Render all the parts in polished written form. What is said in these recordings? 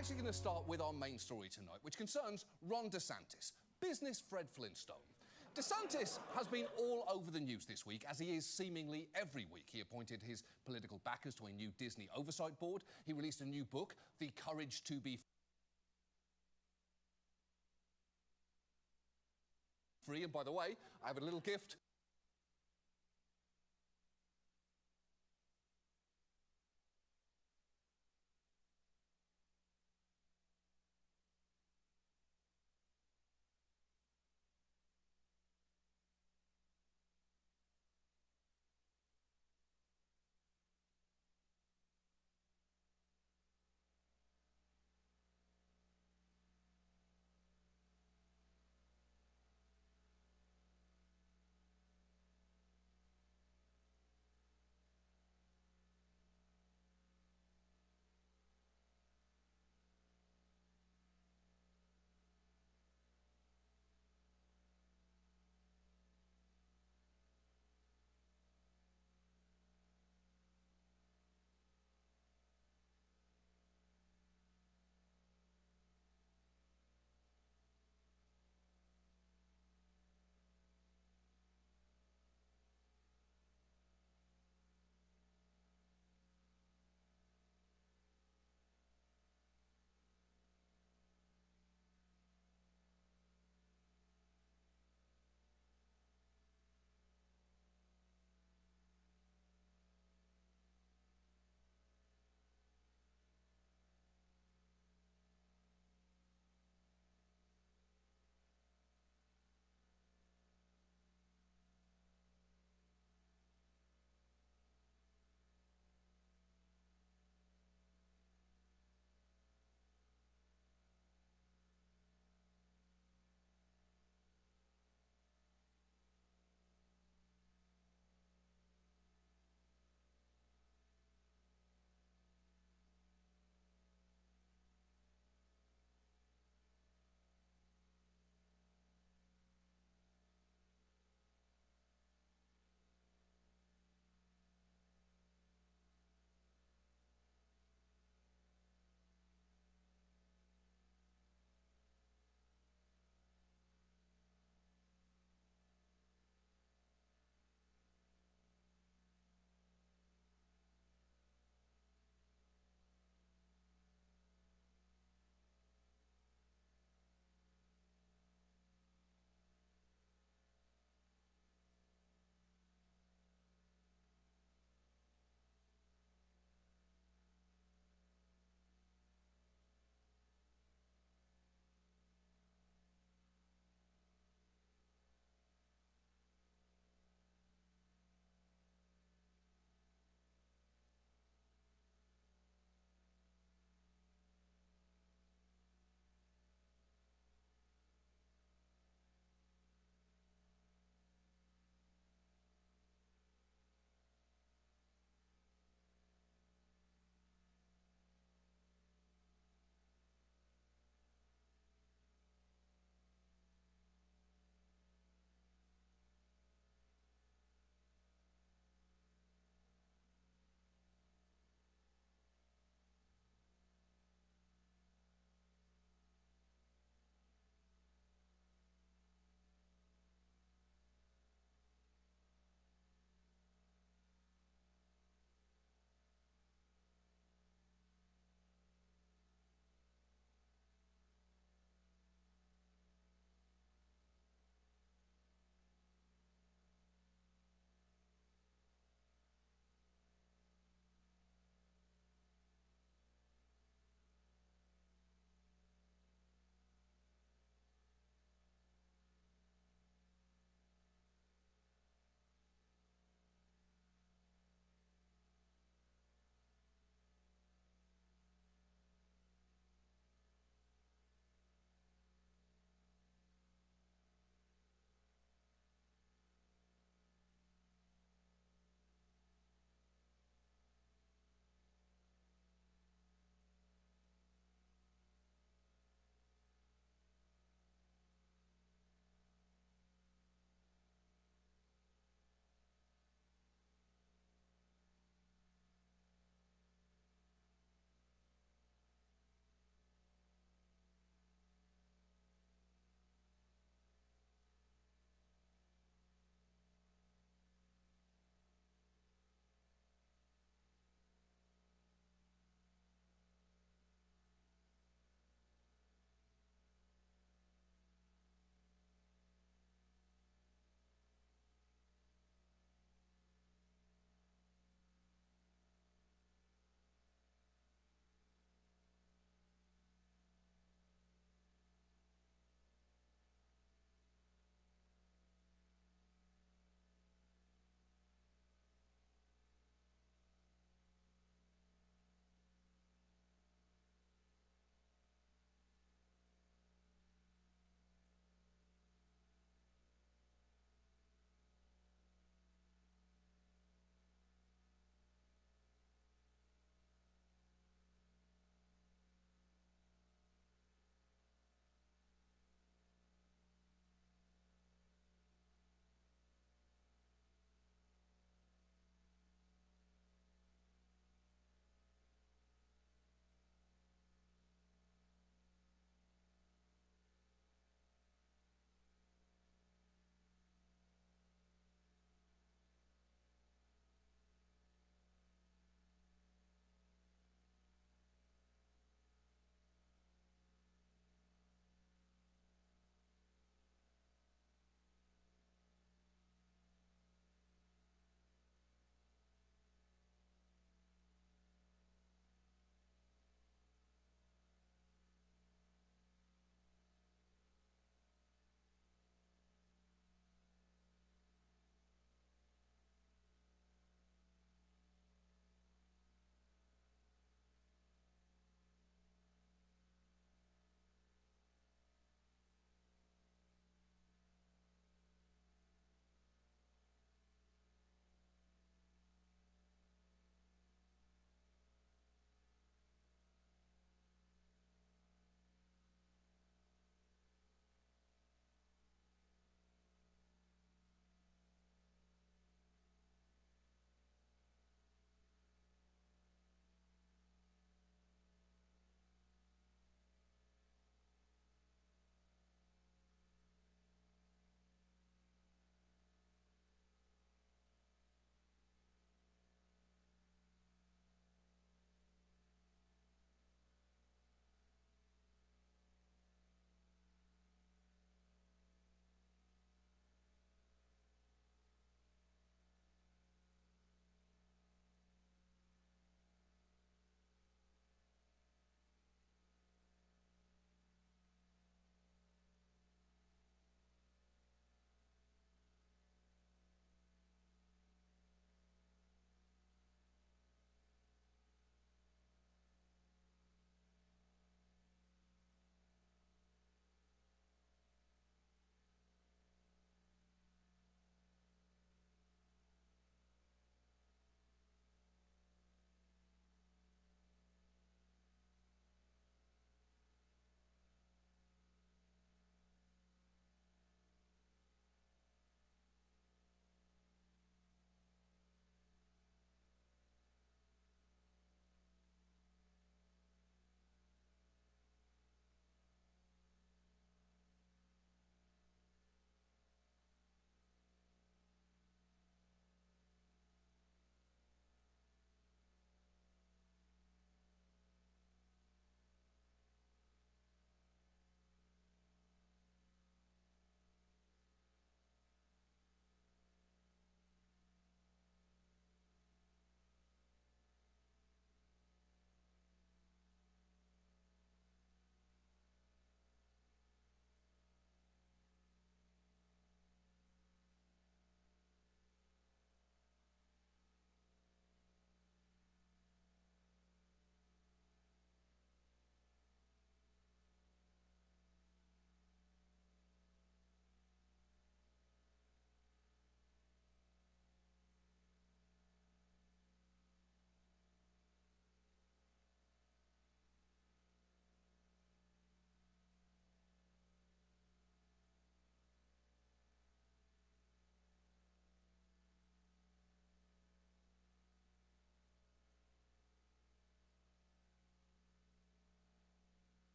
actually going to start with our main story tonight, which concerns Ron DeSantis, business Fred Flintstone. DeSantis has been all over the news this week, as he is seemingly every week. He appointed his political backers to a new Disney oversight board. He released a new book, The Courage to Be Free. And by the way, I have a little gift.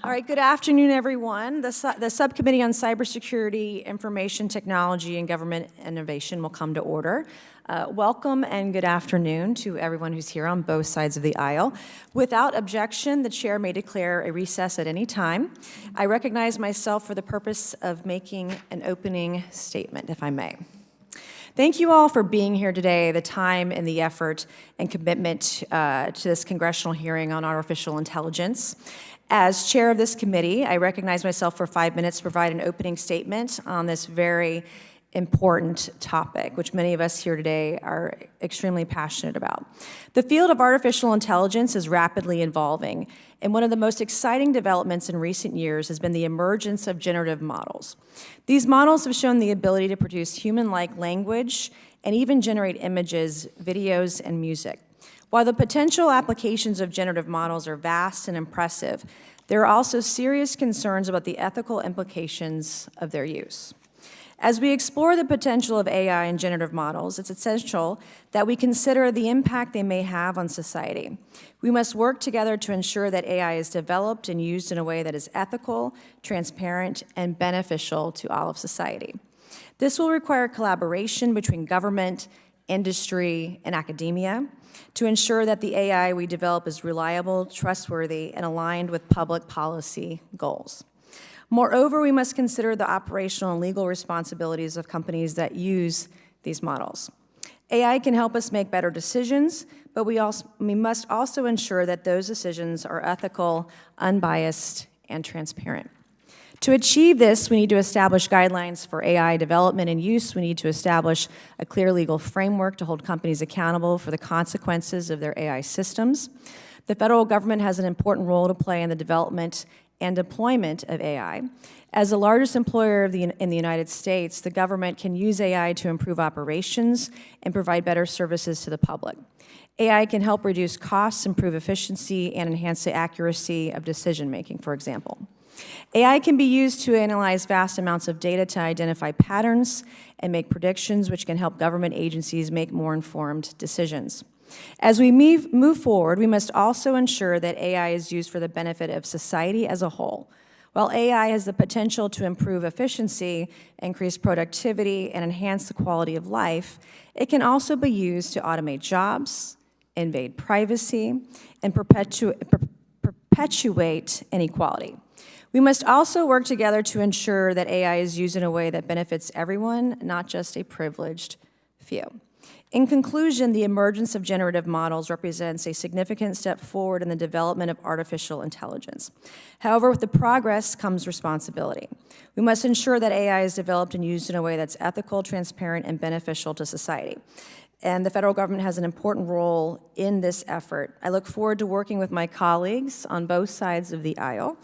All right, good afternoon, everyone. The Subcommittee on Cybersecurity, Information Technology, and Government Innovation will come to order. Welcome and good afternoon to everyone who's here on both sides of the aisle. Without objection, the chair may declare a recess at any time. I recognize myself for the purpose of making an opening statement, if I may. Thank you all for being here today, the time and the effort and commitment to this congressional hearing on artificial intelligence. As chair of this committee, I recognize myself for 5 minutes to provide an opening statement on this very important topic, which many of us here today are extremely passionate about. The field of artificial intelligence is rapidly evolving, and one of the most exciting developments in recent years has been the emergence of generative models. These models have shown the ability to produce human-like language and even generate images, videos, and music. While the potential applications of generative models are vast and impressive, there are also serious concerns about the ethical implications of their use. As we explore the potential of AI and generative models, it's essential that we consider the impact they may have on society. We must work together to ensure that AI is developed and used in a way that is ethical, transparent, and beneficial to all of society. This will require collaboration between government, industry, and academia to ensure that the AI we develop is reliable, trustworthy, and aligned with public policy goals. Moreover, we must consider the operational and legal responsibilities of companies that use these models. AI can help us make better decisions, but we must also ensure that those decisions are ethical, unbiased, and transparent. To achieve this, we need to establish guidelines for AI development and use. We need to establish a clear legal framework to hold companies accountable for the consequences of their AI systems. The federal government has an important role to play in the development and deployment of AI. As the largest employer in the United States, the government can use AI to improve operations and provide better services to the public. AI can help reduce costs, improve efficiency, and enhance the accuracy of decision-making, for example. AI can be used to analyze vast amounts of data to identify patterns and make predictions, which can help government agencies make more informed decisions. As we move forward, we must also ensure that AI is used for the benefit of society as a whole. While AI has the potential to improve efficiency, increase productivity, and enhance the quality of life, it can also be used to automate jobs, invade privacy, and perpetuate inequality. We must also work together to ensure that AI is used in a way that benefits everyone, not just a privileged few. In conclusion, the emergence of generative models represents a significant step forward in the development of artificial intelligence. However, with the progress comes responsibility. We must ensure that AI is developed and used in a way that's ethical, transparent, and beneficial to society. And the federal government has an important role in this effort. I look forward to working with my colleagues on both sides of the aisle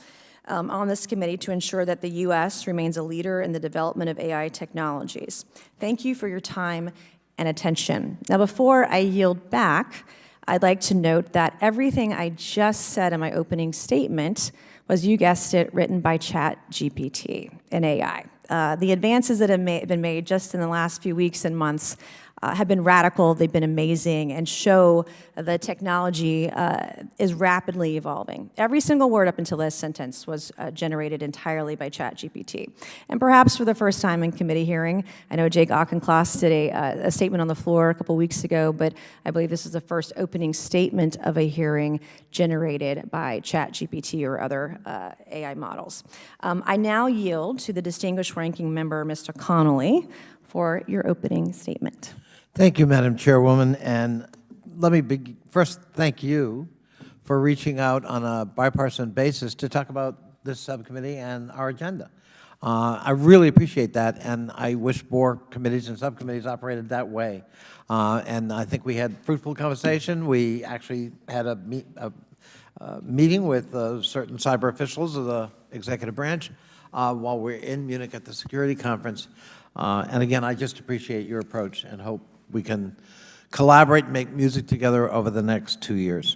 on this committee to ensure that the U.S. remains a leader in the development of AI technologies. Thank you for your time and attention. Now, before I yield back, I'd like to note that everything I just said in my opening statement was, you guessed it, written by ChatGPT and AI. The advances that have been made just in the last few weeks and months have been radical, they've been amazing, and show the technology is rapidly evolving. Every single word up until this sentence was generated entirely by ChatGPT. And perhaps for the first time in committee hearing, I know Jake Auchincloss did a statement on the floor a couple weeks ago, but I believe this is the first opening statement of a hearing generated by ChatGPT or other AI models. I now yield to the distinguished ranking member, Mr. Connolly, for your opening statement. Thank you, Madam Chairwoman, and let me first thank you for reaching out on a bipartisan basis to talk about this subcommittee and our agenda. I really appreciate that, and I wish more committees and subcommittees operated that way. And I think we had fruitful conversation. We actually had a meeting with certain cyber officials of the executive branch while we're in Munich at the security conference. And again, I just appreciate your approach and hope we can collaborate and make music together over the next 2 years.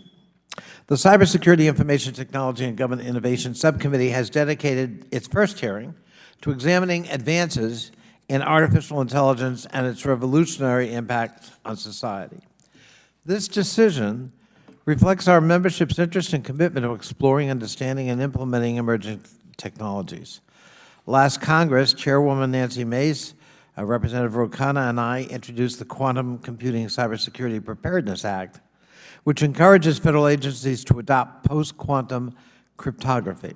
The Cybersecurity, Information Technology, and Government Innovation Subcommittee has dedicated its first hearing to examining advances in artificial intelligence and its revolutionary impact on society. This decision reflects our membership's interest and commitment to exploring, understanding, and implementing emerging technologies. Last Congress, Chairwoman Nancy Mace, Representative Rokana, and I introduced the Quantum Computing Cybersecurity Preparedness Act, which encourages federal agencies to adopt post-quantum cryptography.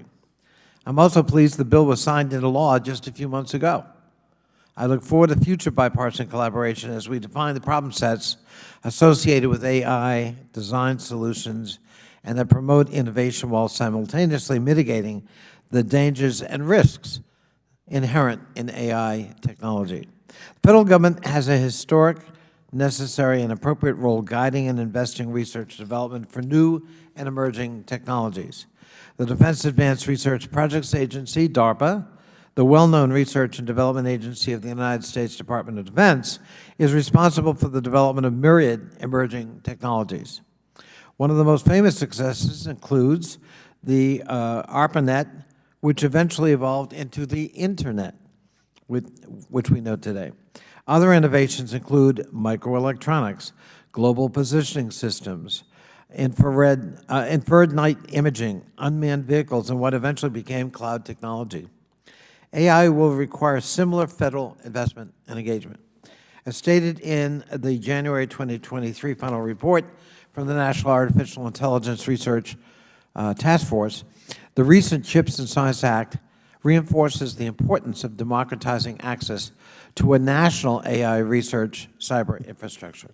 I'm also pleased the bill was signed into law just a few months ago. I look forward to future bipartisan collaboration as we define the problem sets associated with AI, design solutions, and that promote innovation while simultaneously mitigating the dangers and risks inherent in AI technology. The federal government has a historic, necessary, and appropriate role guiding and investing research and development for new and emerging technologies. The Defense Advanced Research Projects Agency, DARPA, the well-known research and development agency of the United States Department of Defense, is responsible for the development of myriad emerging technologies. One of the most famous successes includes the ARPANET, which eventually evolved into the Internet, which we know today. Other innovations include microelectronics, global positioning systems, inferred night imaging, unmanned vehicles, and what eventually became cloud technology. AI will require similar federal investment and engagement. As stated in the January 2023 final report from the National Artificial Intelligence Research Task Force, the recent CHIPS and Science Act reinforces the importance of democratizing access to a national AI research cyber infrastructure.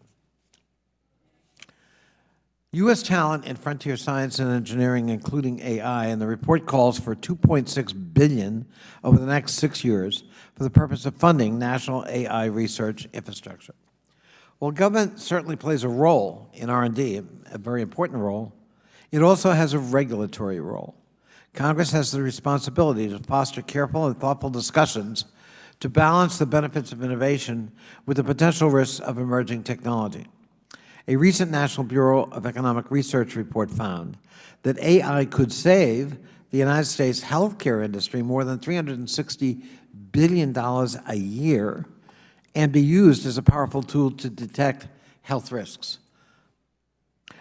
U.S. talent in frontier science and engineering, including AI, and the report calls for $2.6 billion over the next 6 years for the purpose of funding national AI research infrastructure. While government certainly plays a role in R&D, a very important role, it also has a regulatory role. Congress has the responsibility to foster careful and thoughtful discussions to balance the benefits of innovation with the potential risks of emerging technology. A recent National Bureau of Economic Research report found that AI could save the United States healthcare industry more than $360 billion a year and be used as a powerful tool to detect health risks.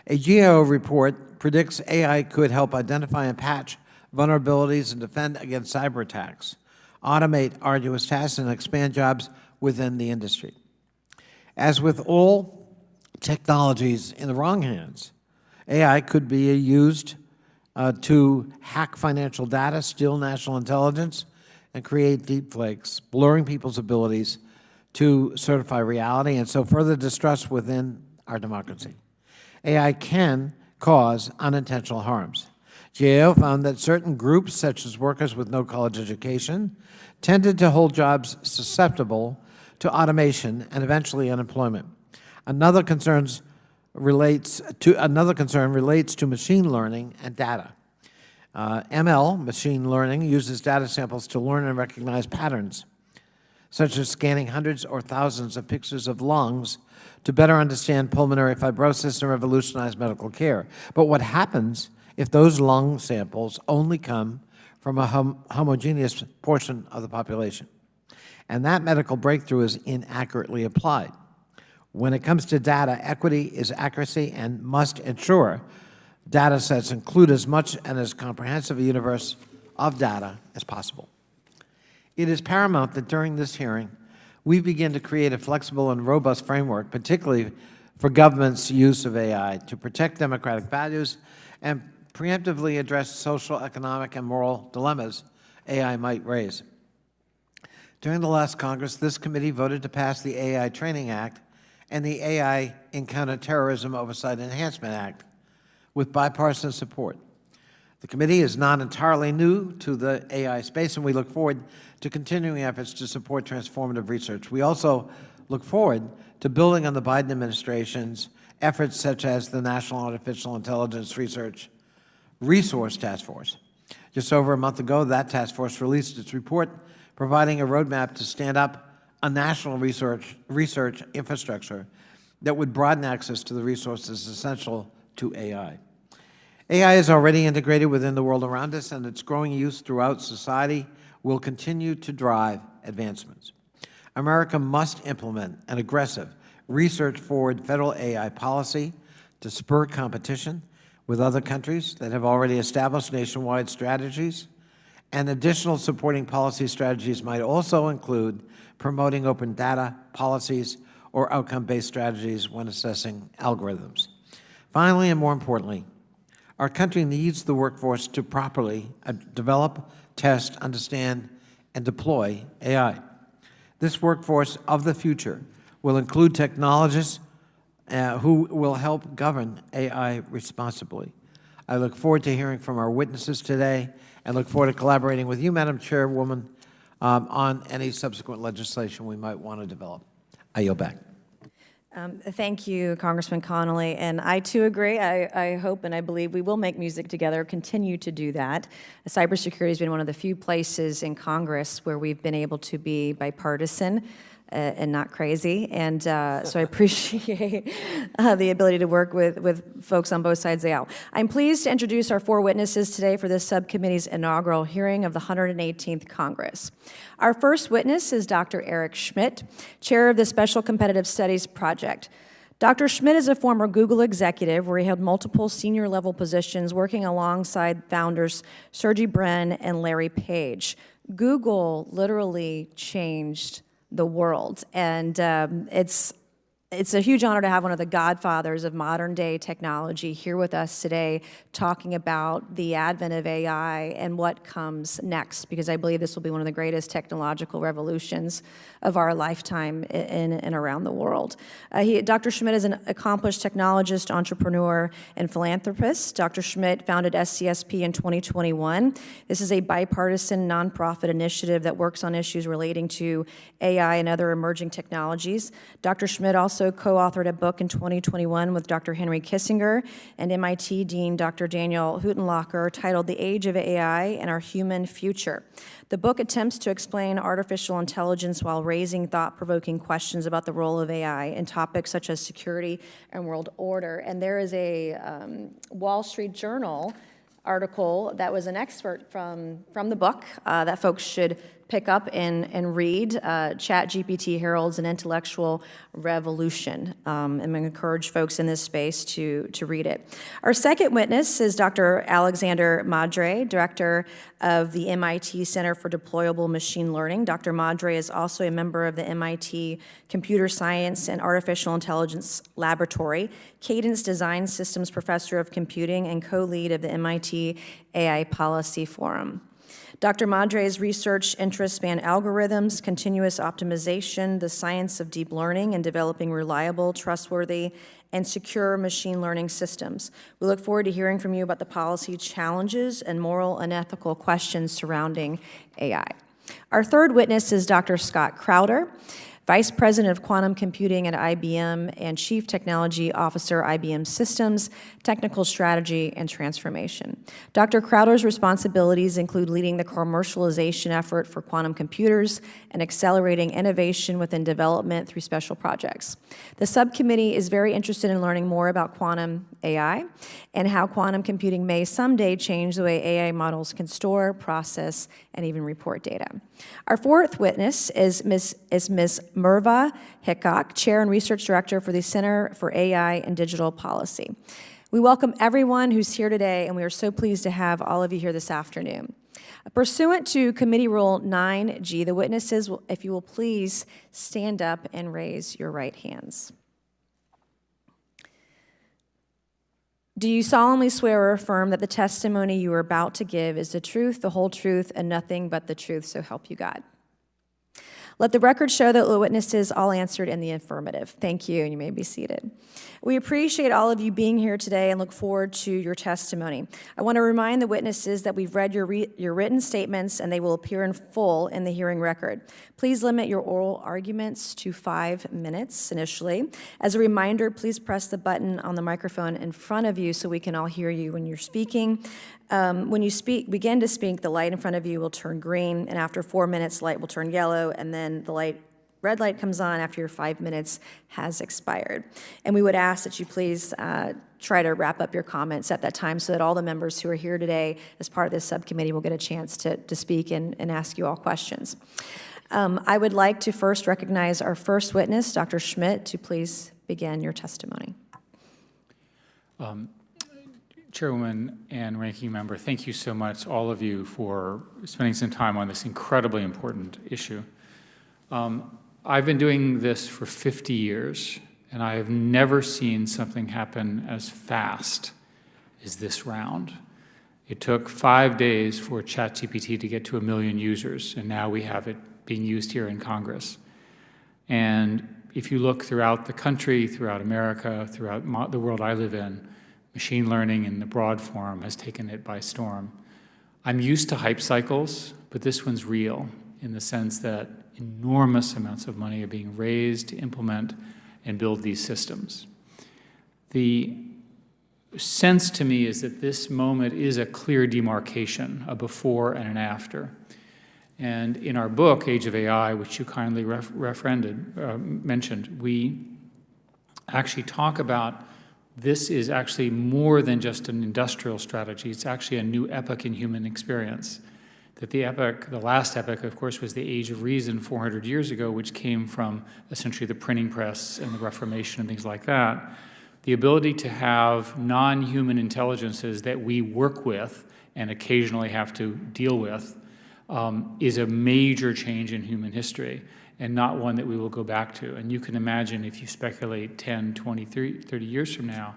A GAO report predicts AI could help identify and patch vulnerabilities and defend against cyber attacks, automate arduous tasks, and expand jobs within the industry. As with all technologies in the wrong hands, AI could be used to hack financial data, steal national intelligence, and create deepfakes, blurring people's abilities to certify reality and so further distrust within our democracy. AI can cause unintentional harms. GAO found that certain groups, such as workers with no college education, tended to hold jobs susceptible to automation and eventually unemployment. Another concern relates to machine learning and data. ML, machine learning, uses data samples to learn and recognize patterns, such as scanning hundreds or thousands of pictures of lungs to better understand pulmonary fibrosis and revolutionize medical care. But what happens if those lung samples only come from a homogeneous portion of the population? And that medical breakthrough is inaccurately applied. When it comes to data, equity is accuracy and must ensure data sets include as much and as comprehensive a universe of data as possible. It is paramount that during this hearing, we begin to create a flexible and robust framework, particularly for government's use of AI, to protect democratic values and preemptively address social, economic, and moral dilemmas AI might raise. During the last Congress, this committee voted to pass the AI Training Act and the AI in Counterterrorism Oversight Enhancement Act with bipartisan support. The committee is not entirely new to the AI space, and we look forward to continuing efforts to support transformative research. We also look forward to building on the Biden administration's efforts such as the National Artificial Intelligence Research Resource Task Force. Just over a month ago, that task force released its report providing a roadmap to stand up a national research infrastructure that would broaden access to the resources essential to AI. AI is already integrated within the world around us, and its growing use throughout society will continue to drive advancements. America must implement an aggressive, research-forward federal AI policy to spur competition with other countries that have already established nationwide strategies, and additional supporting policy strategies might also include promoting open data policies or outcome-based strategies when assessing algorithms. Finally, and more importantly, our country needs the workforce to properly develop, test, understand, and deploy AI. This workforce of the future will include technologists who will help govern AI responsibly. I look forward to hearing from our witnesses today and look forward to collaborating with you, Madam Chairwoman, on any subsequent legislation we might want to develop. I yield back. Thank you, Congressman Connolly, and I too agree. I hope and I believe we will make music together, continue to do that. Cybersecurity has been one of the few places in Congress where we've been able to be bipartisan and not crazy, and so I appreciate the ability to work with folks on both sides of the aisle. I'm pleased to introduce our 4 witnesses today for this subcommittee's inaugural hearing of the 118th Congress. Our first witness is Dr. Eric Schmidt, chair of the Special Competitive Studies Project. Dr. Schmidt is a former Google executive where he held multiple senior-level positions working alongside founders Sergey Brin and Larry Page. Google literally changed the world, and it's a huge honor to have one of the godfathers of modern-day technology here with us today talking about the advent of AI and what comes next, because I believe this will be one of the greatest technological revolutions of our lifetime in and around the world. Dr. Schmidt is an accomplished technologist, entrepreneur, and philanthropist. Dr. Schmidt founded SCSP in 2021. This is a bipartisan nonprofit initiative that works on issues relating to AI and other emerging technologies. Dr. Schmidt also co-authored a book in 2021 with Dr. Henry Kissinger and MIT Dean Dr. Daniel Huttenlocher titled The Age of AI and Our Human Future. The book attempts to explain artificial intelligence while raising thought-provoking questions about the role of AI in topics such as security and world order. And there is a Wall Street Journal article that was an expert from the book that folks should pick up and read. ChatGPT heralds an intellectual revolution. I'm going to encourage folks in this space to read it. Our second witness is Dr. Alexander Madre, director of the MIT Center for Deployable Machine Learning. Dr. Madre is also a member of the MIT Computer Science and Artificial Intelligence Laboratory, Cadence Design Systems Professor of Computing, and co-lead of the MIT AI Policy Forum. Dr. Madre's research interests span algorithms, continuous optimization, the science of deep learning, and developing reliable, trustworthy, and secure machine learning systems. We look forward to hearing from you about the policy challenges and moral and ethical questions surrounding AI. Our third witness is Dr. Scott Crowder, Vice President of Quantum Computing at IBM and Chief Technology Officer, IBM Systems, Technical Strategy and Transformation. Dr. Crowder's responsibilities include leading the commercialization effort for quantum computers and accelerating innovation within development through special projects. The subcommittee is very interested in learning more about quantum AI and how quantum computing may someday change the way AI models can store, process, and even report data. Our fourth witness is Ms. Merva Hickok, Chair and Research Director for the Center for AI and Digital Policy. We welcome everyone who's here today, and we are so pleased to have all of you here this afternoon. Pursuant to Committee Rule 9G, the witnesses, if you will please stand up and raise your right hands. Do you solemnly swear or affirm that the testimony you are about to give is the truth, the whole truth, and nothing but the truth, so help you God? Let the record show that the witnesses all answered in the affirmative. Thank you, and you may be seated. We appreciate all of you being here today and look forward to your testimony. I want to remind the witnesses that we've read your written statements and they will appear in full in the hearing record. Please limit your oral arguments to 5 minutes initially. As a reminder, please press the button on the microphone in front of you so we can all hear you when you're speaking. When you begin to speak, the light in front of you will turn green, and after 4 minutes, the light will turn yellow, and then the red light comes on after your 5 minutes has expired. And we would ask that you please try to wrap up your comments at that time so that all the members who are here today as part of this subcommittee will get a chance to speak and ask you all questions. I would like to first recognize our first witness, Dr. Schmidt, to please begin your testimony. Chairwoman and Ranking Member, thank you so much, all of you, for spending some time on this incredibly important issue. I've been doing this for 50 years, and I have never seen something happen as fast as this round. It took 5 days for ChatGPT to get to 1 million users, and now we have it being used here in Congress. And if you look throughout the country, throughout America, throughout the world I live in, machine learning in the broad form has taken it by storm. I'm used to hype cycles, but this one's real in the sense that enormous amounts of money are being raised to implement and build these systems. The sense to me is that this moment is a clear demarcation, a before and an after. And in our book, Age of AI, which you kindly mentioned, we actually talk about this is actually more than just an industrial strategy. It's actually a new epoch in human experience. That the last epoch, of course, was the Age of Reason 400 years ago, which came from essentially the printing press and the Reformation and things like that. The ability to have non-human intelligences that we work with and occasionally have to deal with is a major change in human history, and not one that we will go back to. And you can imagine, if you speculate 10, 20, 30 years from now,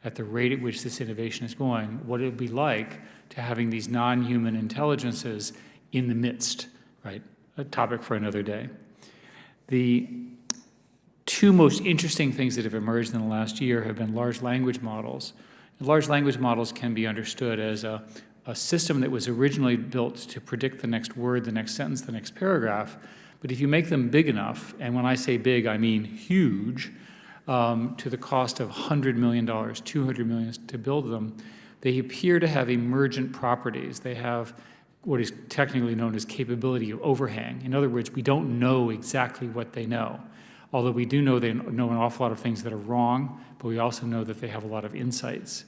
at the rate at which this innovation is going, what it would be like to having these non-human intelligences in the midst, right? A topic for another day. The two most interesting things that have emerged in the last year have been large language models. And large language models can be understood as a system that was originally built to predict the next word, the next sentence, the next paragraph. But if you make them big enough, and when I say big, I mean huge, to the cost of $100 million, $200 million to build them, they appear to have emergent properties. They have what is technically known as capability of overhang. In other words, we don't know exactly what they know. Although we do know they know an awful lot of things that are wrong, but we also know that they have a lot of insights.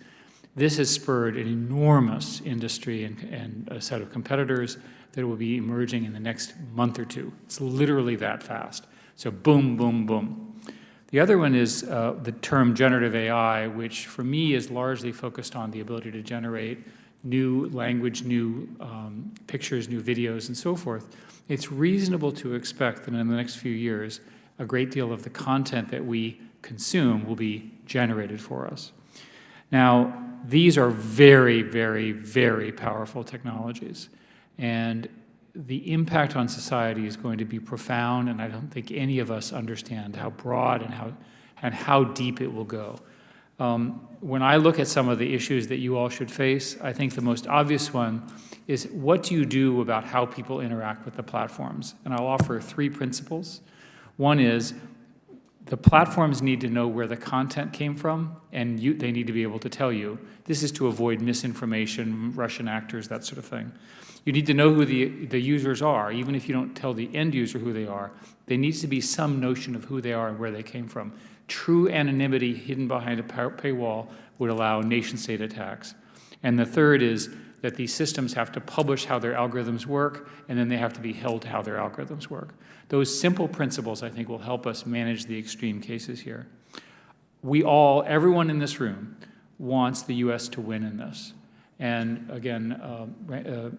This has spurred an enormous industry and a set of competitors that will be emerging in the next month or two. It's literally that fast. So boom, boom, boom. The other one is the term generative AI, which for me is largely focused on the ability to generate new language, new pictures, new videos, and so forth. It's reasonable to expect that in the next few years, a great deal of the content that we consume will be generated for us. Now, these are very, very, very powerful technologies. And the impact on society is going to be profound, and I don't think any of us understand how broad and how deep it will go. When I look at some of the issues that you all should face, I think the most obvious one is what do you do about how people interact with the platforms? And I'll offer 3 principles. One is the platforms need to know where the content came from, and they need to be able to tell you. This is to avoid misinformation, Russian actors, that sort of thing. You need to know who the users are. Even if you don't tell the end user who they are, there needs to be some notion of who they are and where they came from. True anonymity hidden behind a paywall would allow nation-state attacks. And the third is that these systems have to publish how their algorithms work, and then they have to be held to how their algorithms work. Those simple principles, I think, will help us manage the extreme cases here. Everyone in this room wants the U.S. to win in this. And again,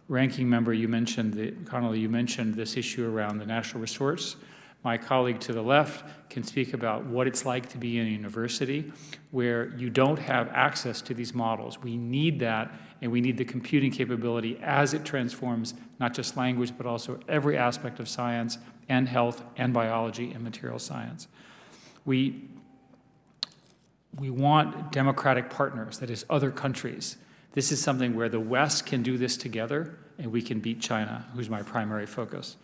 Ranking Member, Connolly, you mentioned this issue around the national resource. My colleague to the left can speak about what it's like to be in a university where you don't have access to these models. We need that, and we need the computing capability as it transforms not just language, but also every aspect of science and health and biology and material science. We want democratic partners, that is, other countries. This is something where the West can do this together, and we can beat China, who's my primary focus.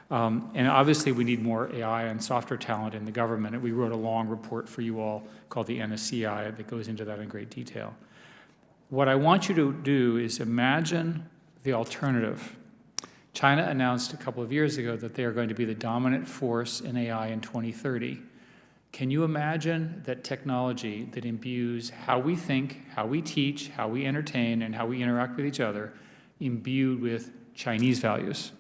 And obviously, we need more AI and software talent in the government. And we wrote a long report for you all called the NSCI that goes into that in great detail. What I want you to do is imagine the alternative. China announced a couple of years ago that they are going to be the dominant force in AI in 2030. Can you imagine that technology that imbues how we think, how we teach, how we entertain, and how we interact with each other, imbued with Chinese values?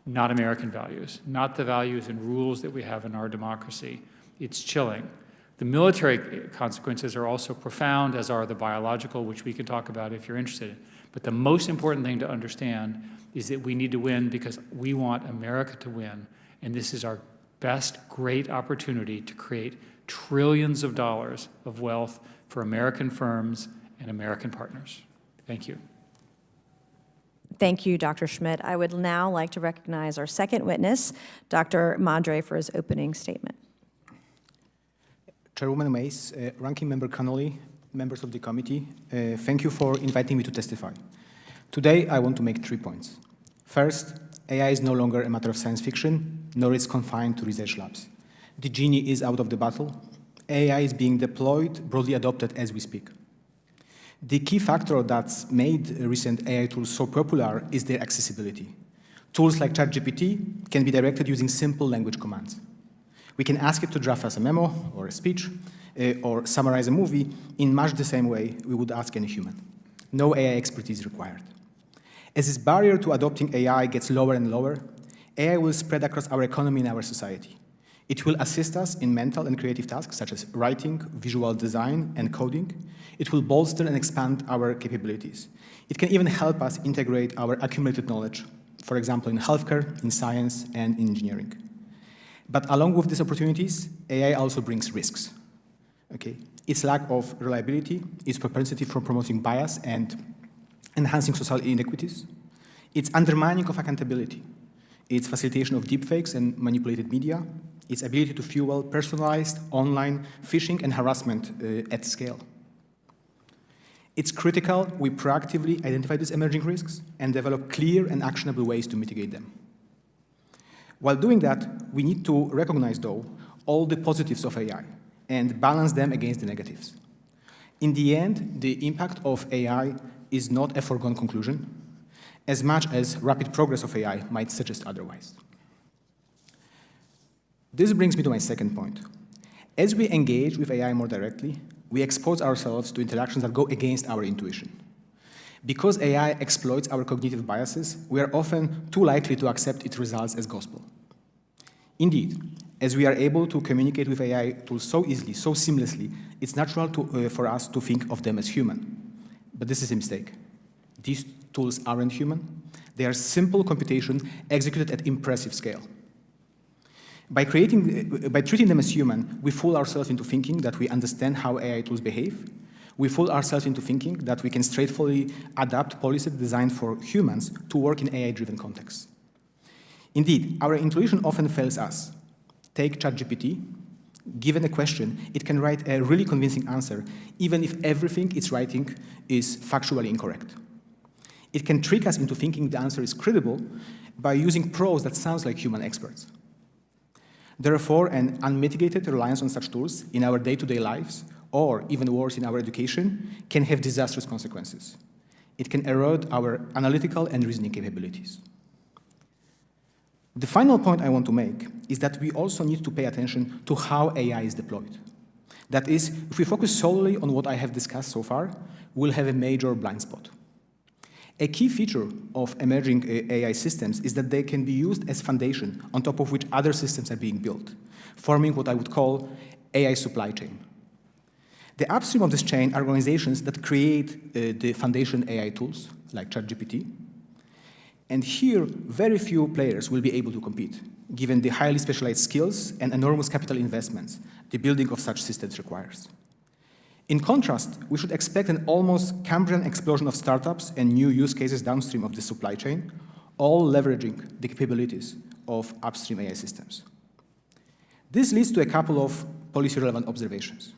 Not American values, not the values and rules that we have in our democracy. It's chilling. The military consequences are also profound, as are the biological, which we can talk about if you're interested. But the most important thing to understand is that we need to win because we want America to win. And this is our best great opportunity to create trillions of dollars of wealth for American firms and American partners. Thank you. Thank you, Dr. Schmidt. I would now like to recognize our second witness, Dr. Madre, for his opening statement. Chairwoman Mays, Ranking Member Connolly, members of the committee, thank you for inviting me to testify. Today, I want to make 3 points. First, AI is no longer a matter of science fiction, nor is confined to research labs. The genie is out of the bottle. AI is being deployed, broadly adopted as we speak. The key factor that's made recent AI tools so popular is their accessibility. Tools like ChatGPT can be directed using simple language commands. We can ask it to draft us a memo or a speech or summarize a movie in much the same way we would ask any human. No AI expertise required. As this barrier to adopting AI gets lower and lower, AI will spread across our economy and our society. It will assist us in mental and creative tasks such as writing, visual design, and coding. It will bolster and expand our capabilities. It can even help us integrate our accumulated knowledge, for example, in healthcare, in science, and in engineering. But along with these opportunities, AI also brings risks. Okay? Its lack of reliability, its propensity for promoting bias and enhancing social inequities, its undermining of accountability, its facilitation of deepfakes and manipulated media, its ability to fuel personalized online phishing and harassment at scale. It's critical we proactively identify these emerging risks and develop clear and actionable ways to mitigate them. While doing that, we need to recognize, though, all the positives of AI and balance them against the negatives. In the end, the impact of AI is not a foregone conclusion, as much as rapid progress of AI might suggest otherwise. This brings me to my second point. As we engage with AI more directly, we expose ourselves to interactions that go against our intuition. Because AI exploits our cognitive biases, we are often too likely to accept its results as gospel. Indeed, as we are able to communicate with AI tools so easily, so seamlessly, it's natural for us to think of them as human. But this is a mistake. These tools aren't human. They are simple computation executed at impressive scale. By treating them as human, we fool ourselves into thinking that we understand how AI tools behave. We fool ourselves into thinking that we can straightforwardly adapt policies designed for humans to work in AI-driven contexts. Indeed, our intuition often fails us. Take ChatGPT. Given a question, it can write a really convincing answer, even if everything it's writing is factually incorrect. It can trick us into thinking the answer is credible by using prose that sounds like human experts. Therefore, an unmitigated reliance on such tools in our day-to-day lives, or even worse, in our education, can have disastrous consequences. It can erode our analytical and reasoning capabilities. The final point I want to make is that we also need to pay attention to how AI is deployed. That is, if we focus solely on what I have discussed so far, we'll have a major blind spot. A key feature of emerging AI systems is that they can be used as foundation on top of which other systems are being built, forming what I would call AI supply chain. The upstream of this chain are organizations that create the foundation AI tools, like ChatGPT. And here, very few players will be able to compete, given the highly specialized skills and enormous capital investments the building of such systems requires. In contrast, we should expect an almost Cambrian explosion of startups and new use cases downstream of the supply chain, all leveraging the capabilities of upstream AI systems. This leads to a couple of policy-relevant observations.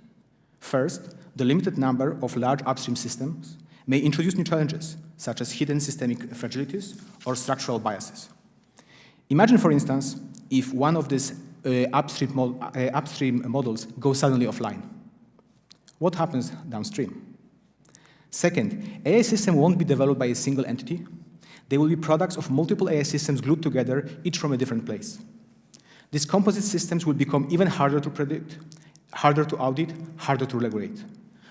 First, the limited number of large upstream systems may introduce new challenges, such as hidden systemic fragilities or structural biases. Imagine, for instance, if one of these upstream models goes suddenly offline. What happens downstream? Second, AI systems won't be developed by a single entity. They will be products of multiple AI systems glued together, each from a different place. These composite systems will become even harder to predict, harder to audit, harder to regulate.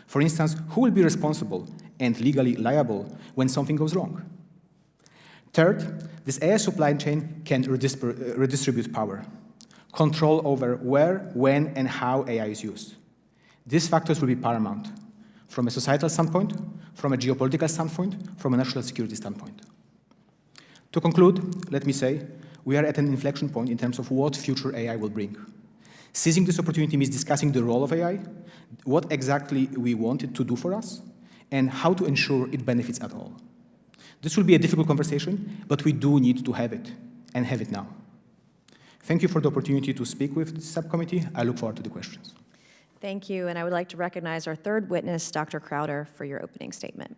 For instance, who will be responsible and legally liable when something goes wrong? Third, this AI supply chain can redistribute power, control over where, when, and how AI is used. These factors will be paramount from a societal standpoint, from a geopolitical standpoint, from a national security standpoint. To conclude, let me say, we are at an inflection point in terms of what future AI will bring. Seizing this opportunity means discussing the role of AI, what exactly we want it to do for us, and how to ensure it benefits at all. This will be a difficult conversation, but we do need to have it, and have it now. Thank you for the opportunity to speak with the subcommittee. I look forward to the questions. Thank you, and I would like to recognize our third witness, Dr. Crowder, for your opening statement.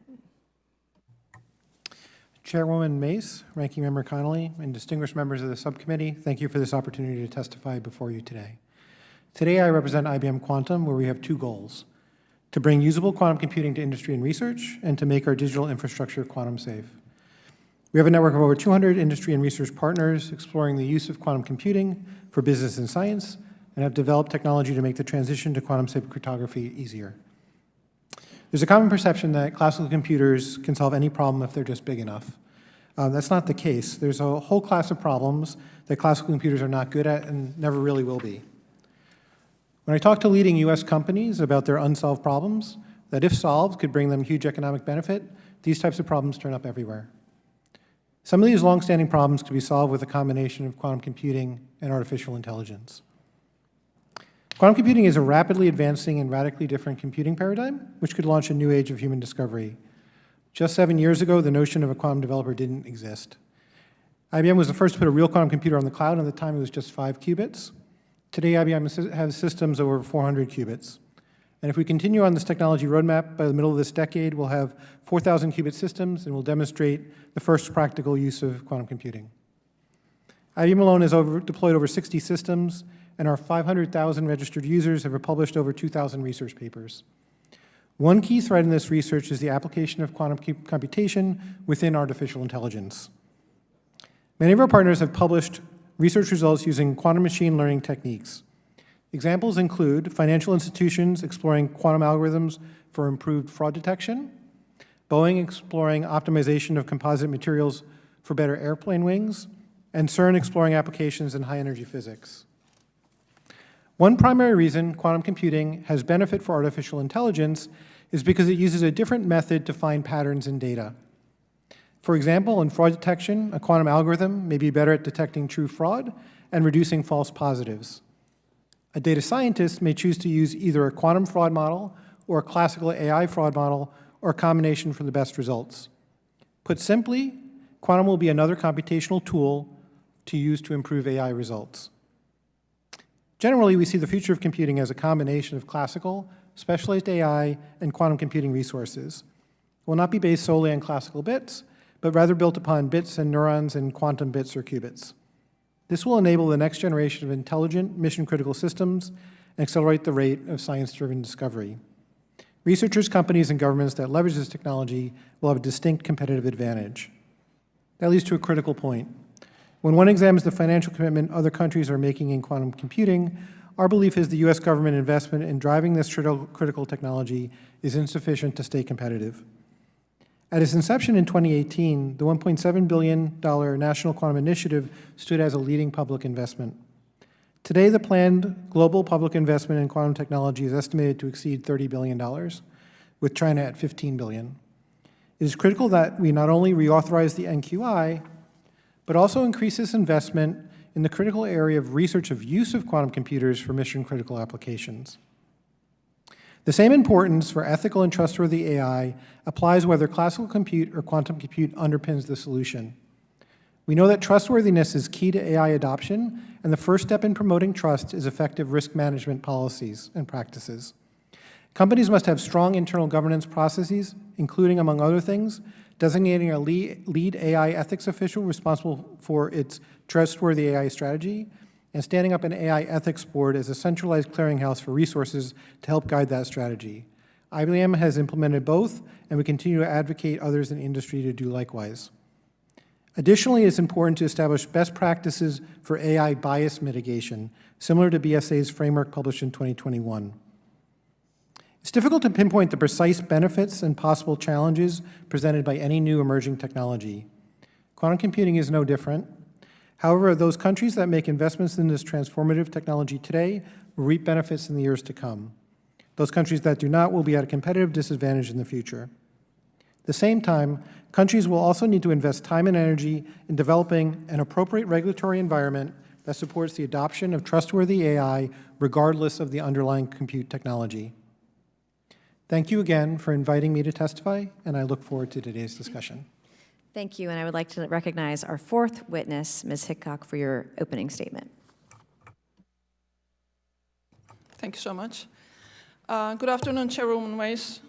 Chairwoman Mace, Ranking Member Connolly, and distinguished members of the subcommittee, thank you for this opportunity to testify before you today. Today I represent IBM Quantum, where we have two goals: to bring usable quantum computing to industry and research, and to make our digital infrastructure quantum safe. We have a network of over 200 industry and research partners exploring the use of quantum computing for business and science, and have developed technology to make the transition to quantum safe cryptography easier. There's a common perception that classical computers can solve any problem if they're just big enough. That's not the case. There's a whole class of problems that classical computers are not good at and never really will be. When I talk to leading US companies about their unsolved problems that, if solved, could bring them huge economic benefit, these types of problems turn up everywhere. Some of these long-standing problems could be solved with a combination of quantum computing and artificial intelligence. Quantum computing is a rapidly advancing and radically different computing paradigm, which could launch a new age of human discovery. Just 7 years ago, the notion of a quantum developer didn't exist. IBM was the first to put a real quantum computer on the cloud, and at the time it was just 5 qubits. Today, IBM has systems over 400 qubits. And if we continue on this technology roadmap, by the middle of this decade, we'll have 4,000 qubit systems, and we'll demonstrate the first practical use of quantum computing. IBM alone has deployed over 60 systems, and our 500,000 registered users have published over 2,000 research papers. One key thread in this research is the application of quantum computation within artificial intelligence. Many of our partners have published research results using quantum machine learning techniques. Examples include financial institutions exploring quantum algorithms for improved fraud detection, Boeing exploring optimization of composite materials for better airplane wings, and CERN exploring applications in high-energy physics. One primary reason quantum computing has benefit for artificial intelligence is because it uses a different method to find patterns in data. For example, in fraud detection, a quantum algorithm may be better at detecting true fraud and reducing false positives. A data scientist may choose to use either a quantum fraud model or a classical AI fraud model, or a combination for the best results. Put simply, quantum will be another computational tool to use to improve AI results. Generally, we see the future of computing as a combination of classical, specialized AI, and quantum computing resources. It will not be based solely on classical bits, but rather built upon bits and neurons and quantum bits or qubits. This will enable the next generation of intelligent, mission-critical systems and accelerate the rate of science-driven discovery. Researchers, companies, and governments that leverage this technology will have a distinct competitive advantage. That leads to a critical point. When one examines the financial commitment other countries are making in quantum computing, our belief is the US government investment in driving this critical technology is insufficient to stay competitive. At its inception in 2018, the $1.7 billion National Quantum Initiative stood as a leading public investment. Today, the planned global public investment in quantum technology is estimated to exceed $30 billion, with China at $15 billion. It is critical that we not only reauthorize the NQI, but also increase this investment in the critical area of research of use of quantum computers for mission-critical applications. The same importance for ethical and trustworthy AI applies whether classical compute or quantum compute underpins the solution. We know that trustworthiness is key to AI adoption, and the first step in promoting trust is effective risk management policies and practices. Companies must have strong internal governance processes, including, among other things, designating a lead AI ethics official responsible for its trustworthy AI strategy, and standing up an AI ethics board as a centralized clearinghouse for resources to help guide that strategy. IBM has implemented both, and we continue to advocate others in the industry to do likewise. Additionally, it's important to establish best practices for AI bias mitigation, similar to BSA's framework published in 2021. It's difficult to pinpoint the precise benefits and possible challenges presented by any new emerging technology. Quantum computing is no different. However, those countries that make investments in this transformative technology today will reap benefits in the years to come. Those countries that do not will be at a competitive disadvantage in the future. At the same time, countries will also need to invest time and energy in developing an appropriate regulatory environment that supports the adoption of trustworthy AI regardless of the underlying compute technology. Thank you again for inviting me to testify, and I look forward to today's discussion. Thank you, and I would like to recognize our fourth witness, Ms. Hickok, for your opening statement. Thank you so much. Good afternoon, Chairwoman Mace,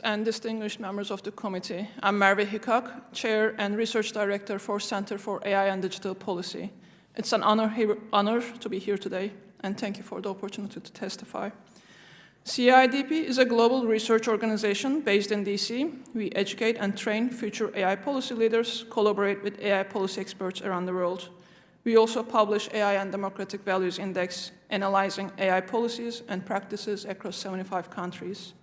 and distinguished members of the committee. I'm Merve Hickok, Chair and Research Director for Center for AI and Digital Policy. It's an honor to be here today, and thank you for the opportunity to testify. CIDP is a global research organization based in DC. We educate and train future AI policy leaders, collaborate with AI policy experts around the world. We also publish AI and Democratic Values Index, analyzing AI policies and practices across 75 countries.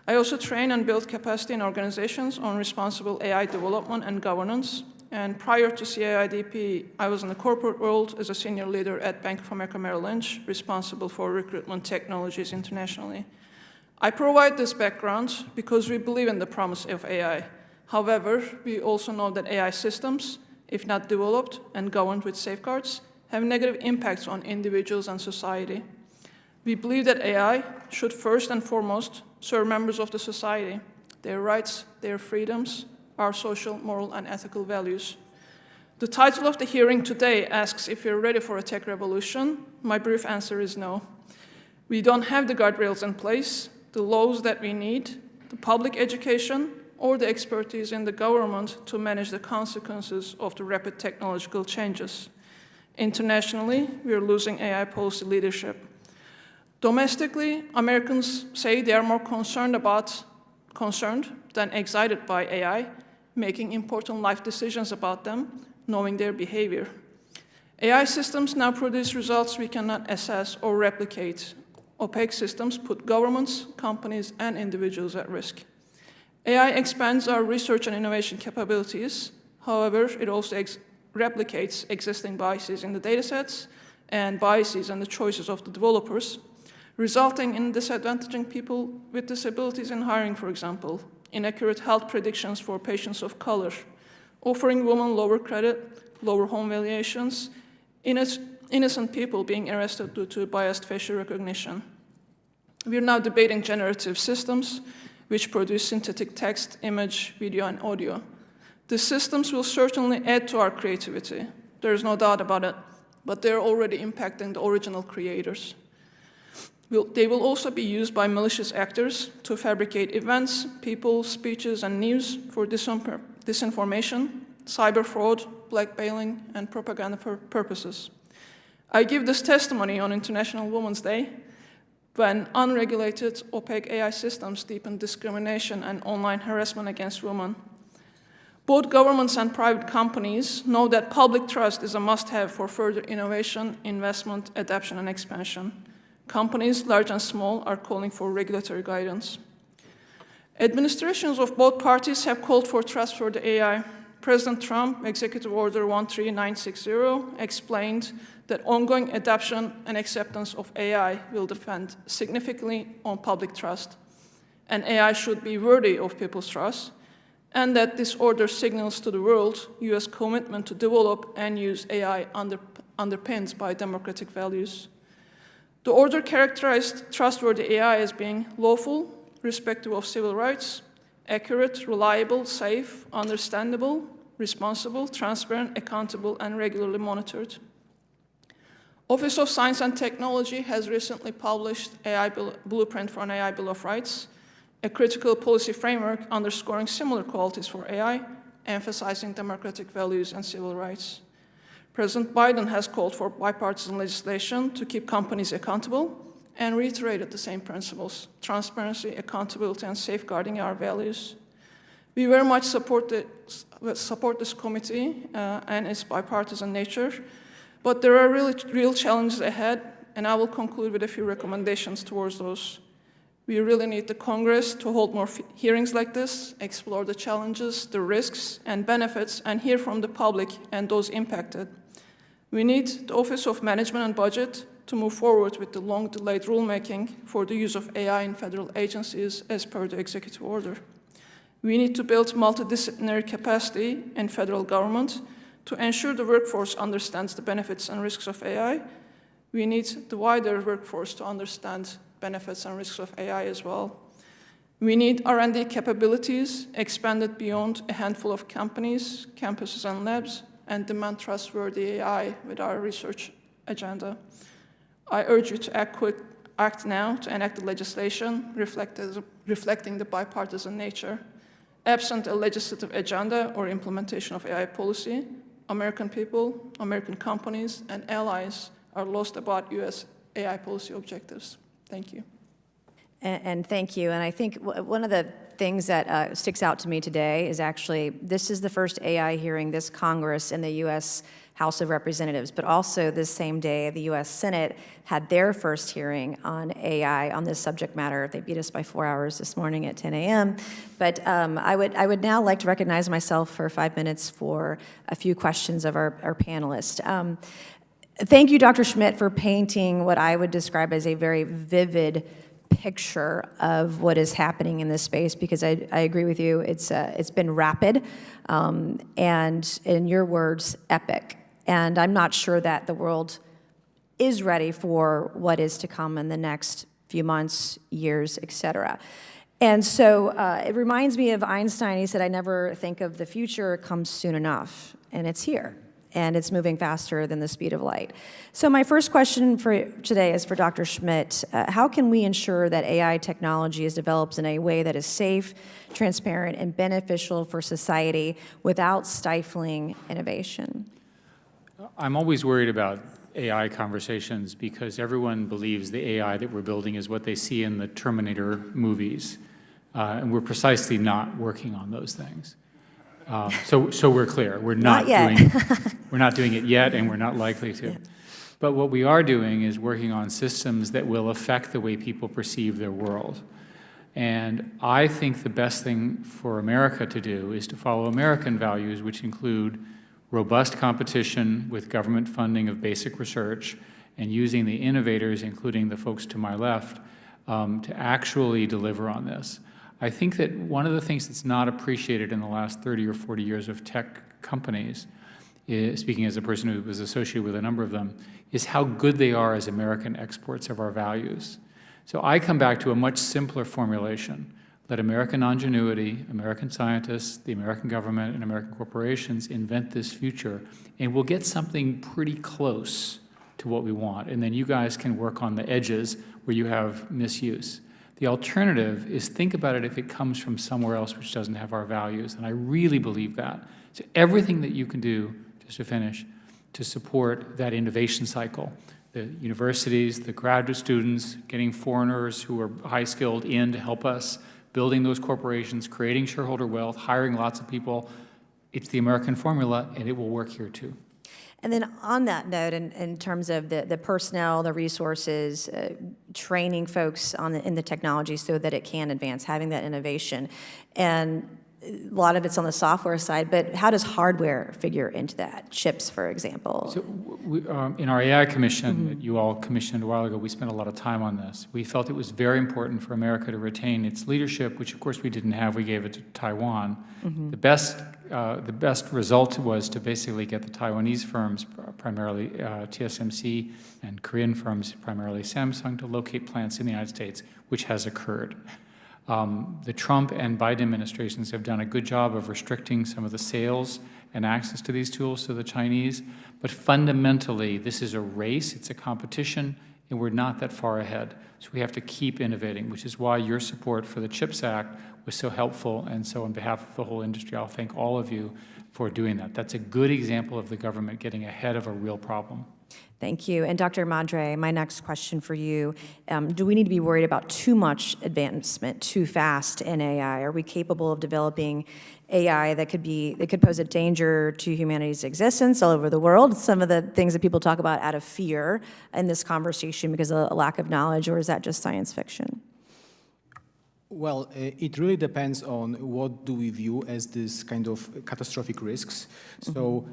I also train and build capacity in organizations on responsible AI development and governance. And prior to CIDP, I was in the corporate world as a senior leader at Bank of America Merrill Lynch, responsible for recruitment technologies internationally. I provide this background because we believe in the promise of AI. However, we also know that AI systems, if not developed and governed with safeguards, have negative impacts on individuals and society. We believe that AI should first and foremost serve members of the society, their rights, their freedoms, our social, moral, and ethical values. The title of the hearing today asks if we're ready for a tech revolution. My brief answer is no. We don't have the guardrails in place, the laws that we need, the public education, or the expertise in the government to manage the consequences of the rapid technological changes. Internationally, we are losing AI policy leadership. Domestically, Americans say they are more concerned than excited by AI, making important life decisions about them, knowing their behavior. AI systems now produce results we cannot assess or replicate. Opaque systems put governments, companies, and individuals at risk. AI expands our research and innovation capabilities. However, it also replicates existing biases in the datasets and biases in the choices of the developers, resulting in disadvantaging people with disabilities in hiring, for example, inaccurate health predictions for patients of color, offering women lower credit, lower home valuations, innocent people being arrested due to biased facial recognition. We are now debating generative systems, which produce synthetic text, image, video, and audio. These systems will certainly add to our creativity. There is no doubt about it, but they're already impacting the original creators. They will also be used by malicious actors to fabricate events, people, speeches, and news for disinformation, cyber fraud, blackmailing, and propaganda purposes. I give this testimony on International Women's Day, when unregulated, opaque AI systems deepen discrimination and online harassment against women. Both governments and private companies know that public trust is a must-have for further innovation, investment, adoption, and expansion. Companies, large and small, are calling for regulatory guidance. Administrations of both parties have called for trust for the AI. President Trump, Executive Order 13960, explained that ongoing adoption and acceptance of AI will depend significantly on public trust, and AI should be worthy of people's trust, and that this order signals to the world U.S. commitment to develop and use AI underpinned by democratic values. The order characterized trustworthy AI as being lawful, respectful of civil rights, accurate, reliable, safe, understandable, responsible, transparent, accountable, and regularly monitored. Office of Science and Technology has recently published Blueprint for an AI Bill of Rights, a critical policy framework underscoring similar qualities for AI, emphasizing democratic values and civil rights. President Biden has called for bipartisan legislation to keep companies accountable and reiterated the same principles: transparency, accountability, and safeguarding our values. We very much support this committee and its bipartisan nature, but there are real challenges ahead, and I will conclude with a few recommendations towards those. We really need the Congress to hold more hearings like this, explore the challenges, the risks, and benefits, and hear from the public and those impacted. We need the Office of Management and Budget to move forward with the long-delayed rulemaking for the use of AI in federal agencies as per the executive order. We need to build multidisciplinary capacity in federal government to ensure the workforce understands the benefits and risks of AI. We need the wider workforce to understand benefits and risks of AI as well. We need R&D capabilities expanded beyond a handful of companies, campuses, and labs, and demand trustworthy AI with our research agenda. I urge you to act now to enact the legislation reflecting the bipartisan nature. Absent a legislative agenda or implementation of AI policy, American people, American companies, and allies are lost about U.S. AI policy objectives. Thank you. And thank you. And I think one of the things that sticks out to me today is actually this is the first AI hearing this Congress in the U.S. House of Representatives, but also this same day the U.S. Senate had their first hearing on AI on this subject matter. They beat us by 4 hours this morning at 10 a.m. But I would now like to recognize myself for 5 minutes for a few questions of our panelists. Thank you, Dr. Schmidt, for painting what I would describe as a very vivid picture of what is happening in this space, because I agree with you, it's been rapid, and in your words, epic. And I'm not sure that the world is ready for what is to come in the next few months, years, et cetera. And so it reminds me of Einstein. He said, I never think of the future, it comes soon enough, and it's here. And it's moving faster than the speed of light. So my first question for today is for Dr. Schmidt. How can we ensure that AI technology is developed in a way that is safe, transparent, and beneficial for society without stifling innovation? I'm always worried about AI conversations because everyone believes the AI that we're building is what they see in the Terminator movies. And we're precisely not working on those things. So we're clear. We're not doing it yet, and we're not likely to. Yeah. But what we are doing is working on systems that will affect the way people perceive their world. And I think the best thing for America to do is to follow American values, which include robust competition with government funding of basic research and using the innovators, including the folks to my left, to actually deliver on this. I think that one of the things that's not appreciated in the last 30 or 40 years of tech companies, speaking as a person who was associated with a number of them, is how good they are as American exports of our values. So I come back to a much simpler formulation. Let American ingenuity, American scientists, the American government, and American corporations invent this future, and we'll get something pretty close to what we want. And then you guys can work on the edges where you have misuse. The alternative is think about it if it comes from somewhere else which doesn't have our values, and I really believe that. So everything that you can do, just to finish, to support that innovation cycle, the universities, the graduate students, getting foreigners who are high-skilled in to help us, building those corporations, creating shareholder wealth, hiring lots of people, it's the American formula, and it will work here too. And then on that note, in terms of the personnel, the resources, training folks in the technology so that it can advance, having that innovation, and a lot of it's on the software side, but how does hardware figure into that? Chips, for example. So in our AI commission that you all commissioned a while ago, we spent a lot of time on this. We felt it was very important for America to retain its leadership, which of course we didn't have. We gave it to Taiwan. The best result was to basically get the Taiwanese firms, primarily TSMC, and Korean firms, primarily Samsung, to locate plants in the United States, which has occurred. The Trump and Biden administrations have done a good job of restricting some of the sales and access to these tools to the Chinese, but fundamentally this is a race, it's a competition, and we're not that far ahead. So we have to keep innovating, which is why your support for the CHIPS Act was so helpful, and so on behalf of the whole industry, I'll thank all of you for doing that. That's a good example of the government getting ahead of a real problem. Thank you. And Dr. Madre, my next question for you, do we need to be worried about too much advancement too fast in AI? Are we capable of developing AI that could pose a danger to humanity's existence all over the world? Some of the things that people talk about out of fear in this conversation because of a lack of knowledge, or is that just science fiction? Well, it really depends on what do we view as this kind of catastrophic risks. So,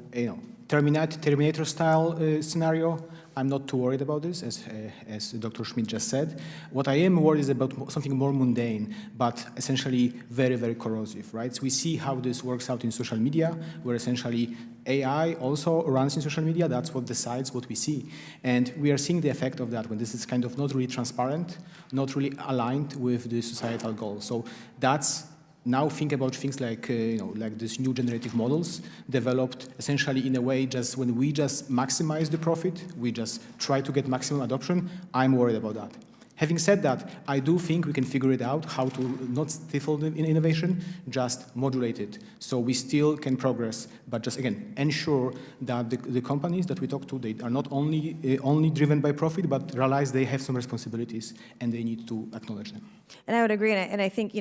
Terminator-style scenario, I'm not too worried about this, as Dr. Schmidt just said. What I am worried is about something more mundane, but essentially very, very corrosive, right? So we see how this works out in social media, where essentially AI also runs in social media. That's what decides what we see. And we are seeing the effect of that when this is kind of not really transparent, not really aligned with the societal goals. So that's now think about things like, like these new generative models developed essentially in a way just when we just maximize the profit, we just try to get maximum adoption. I'm worried about that. Having said that, I do think we can figure it out how to not stifle the innovation, just modulate it. So we still can progress, but just again, ensure that the companies that we talk to, they are not only driven by profit, but realize they have some responsibilities and they need to acknowledge them. And I would agree, and I think,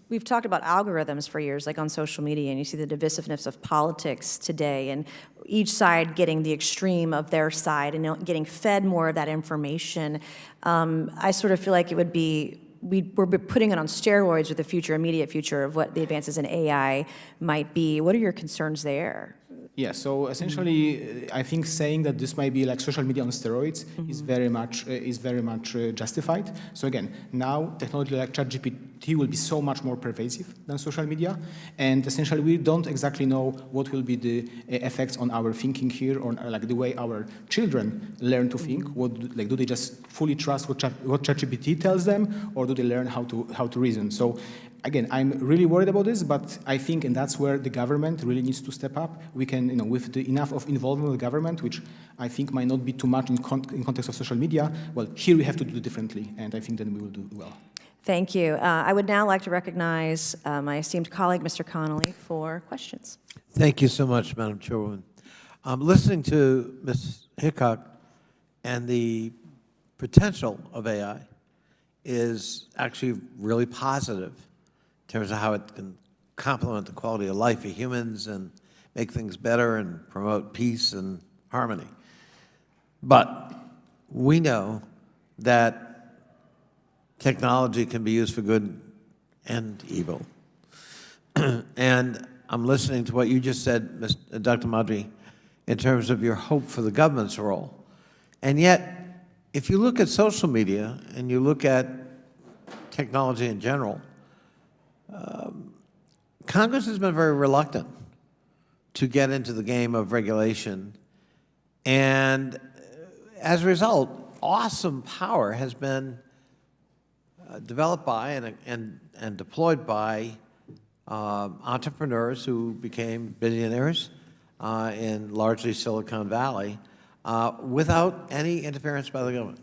we've talked about algorithms for years, like on social media, and you see the divisiveness of politics today, and each side getting the extreme of their side and getting fed more of that information. I sort of feel like it would be, we're putting it on steroids with the immediate future of what the advances in AI might be. What are your concerns there? Yeah, so essentially, I think saying that this might be like social media on steroids is very much justified. So again, now technology like ChatGPT will be so much more pervasive than social media, and essentially we don't exactly know what will be the effects on our thinking here, or like the way our children learn to think. Do they just fully trust what ChatGPT tells them, or do they learn how to reason? So again, I'm really worried about this, but I think, and that's where the government really needs to step up. We can, with enough of involvement with the government, which I think might not be too much in context of social media, well, here we have to do it differently, and I think then we will do well. Thank you. I would now like to recognize my esteemed colleague, Mr. Connolly, for questions. Thank you so much, Madam Chairwoman. Listening to Ms. Hickok and the potential of AI is actually really positive in terms of how it can complement the quality of life of humans and make things better and promote peace and harmony. But we know that technology can be used for good and evil. And I'm listening to what you just said, Dr. Madri, in terms of your hope for the government's role. And yet, if you look at social media and you look at technology in general, Congress has been very reluctant to get into the game of regulation. And as a result, awesome power has been developed by and deployed by entrepreneurs who became billionaires in largely Silicon Valley without any interference by the government.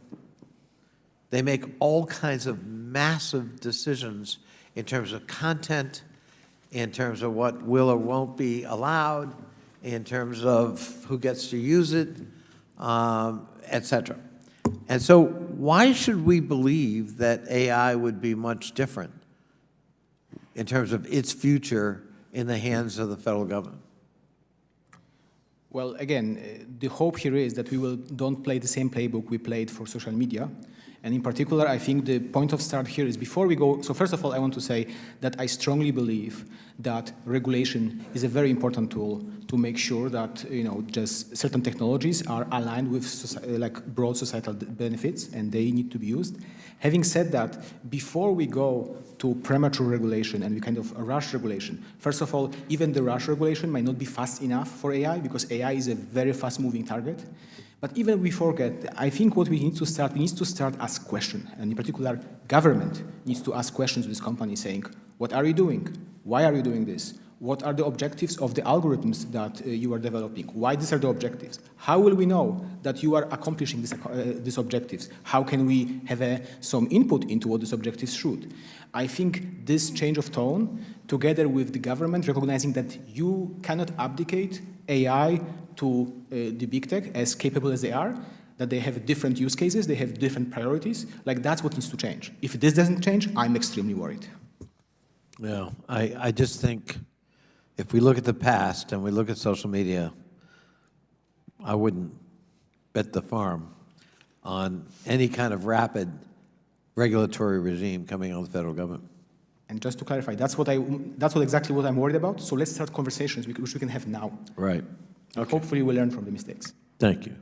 They make all kinds of massive decisions in terms of content, in terms of what will or won't be allowed, in terms of who gets to use it, et cetera. And so why should we believe that AI would be much different in terms of its future in the hands of the federal government? Well, again, the hope here is that we don't play the same playbook we played for social media. And in particular, I think the point of start here is before we go, so first of all, I want to say that I strongly believe that regulation is a very important tool to make sure that, just certain technologies are aligned with broad societal benefits and they need to be used. Having said that, before we go to premature regulation and we kind of rush regulation, first of all, even the rush regulation might not be fast enough for AI because AI is a very fast-moving target. But even we forget, I think what we need to start ask questions, and in particular, government needs to ask questions to this company saying, what are you doing? Why are you doing this? What are the objectives of the algorithms that you are developing? Why these are the objectives? How will we know that you are accomplishing these objectives? How can we have some input into what these objectives should? I think this change of tone, together with the government recognizing that you cannot abdicate AI to the big tech, as capable as they are, that they have different use cases, they have different priorities, that's what needs to change. If this doesn't change, I'm extremely worried. Yeah, I just think if we look at the past and we look at social media, I wouldn't bet the farm on any kind of rapid regulatory regime coming on the federal government. And just to clarify, that's exactly what I'm worried about. So let's start conversations which we can have now. Right. Okay. Hopefully we'll learn from the mistakes. Thank you.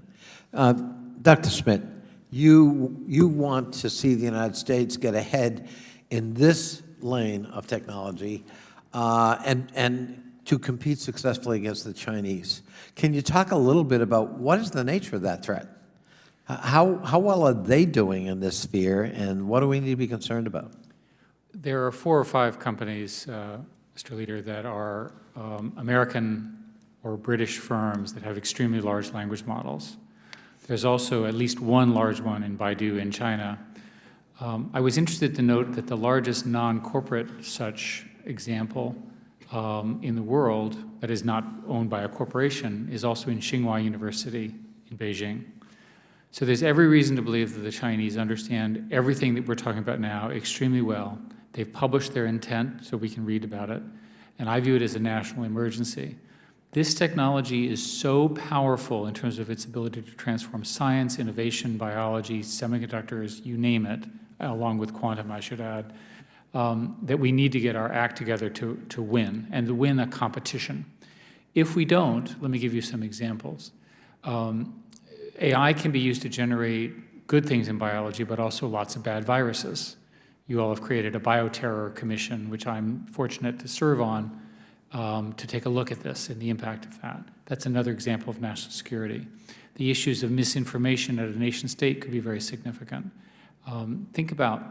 Dr. Schmidt, you want to see the United States get ahead in this lane of technology and to compete successfully against the Chinese. Can you talk a little bit about what is the nature of that threat? How well are they doing in this sphere, and what do we need to be concerned about? There are 4 or 5 companies, Mr. Leader, that are American or British firms that have extremely large language models. There's also at least one large one in Baidu in China. I was interested to note that the largest non-corporate such example in the world that is not owned by a corporation is also in Tsinghua University in Beijing. So there's every reason to believe that the Chinese understand everything that we're talking about now extremely well. They've published their intent so we can read about it, and I view it as a national emergency. This technology is so powerful in terms of its ability to transform science, innovation, biology, semiconductors, you name it, along with quantum, I should add, that we need to get our act together to win, and to win a competition. If we don't, let me give you some examples. AI can be used to generate good things in biology, but also lots of bad viruses. You all have created a bioterror commission, which I'm fortunate to serve on, to take a look at this and the impact of that. That's another example of national security. The issues of misinformation at a nation state could be very significant. Think about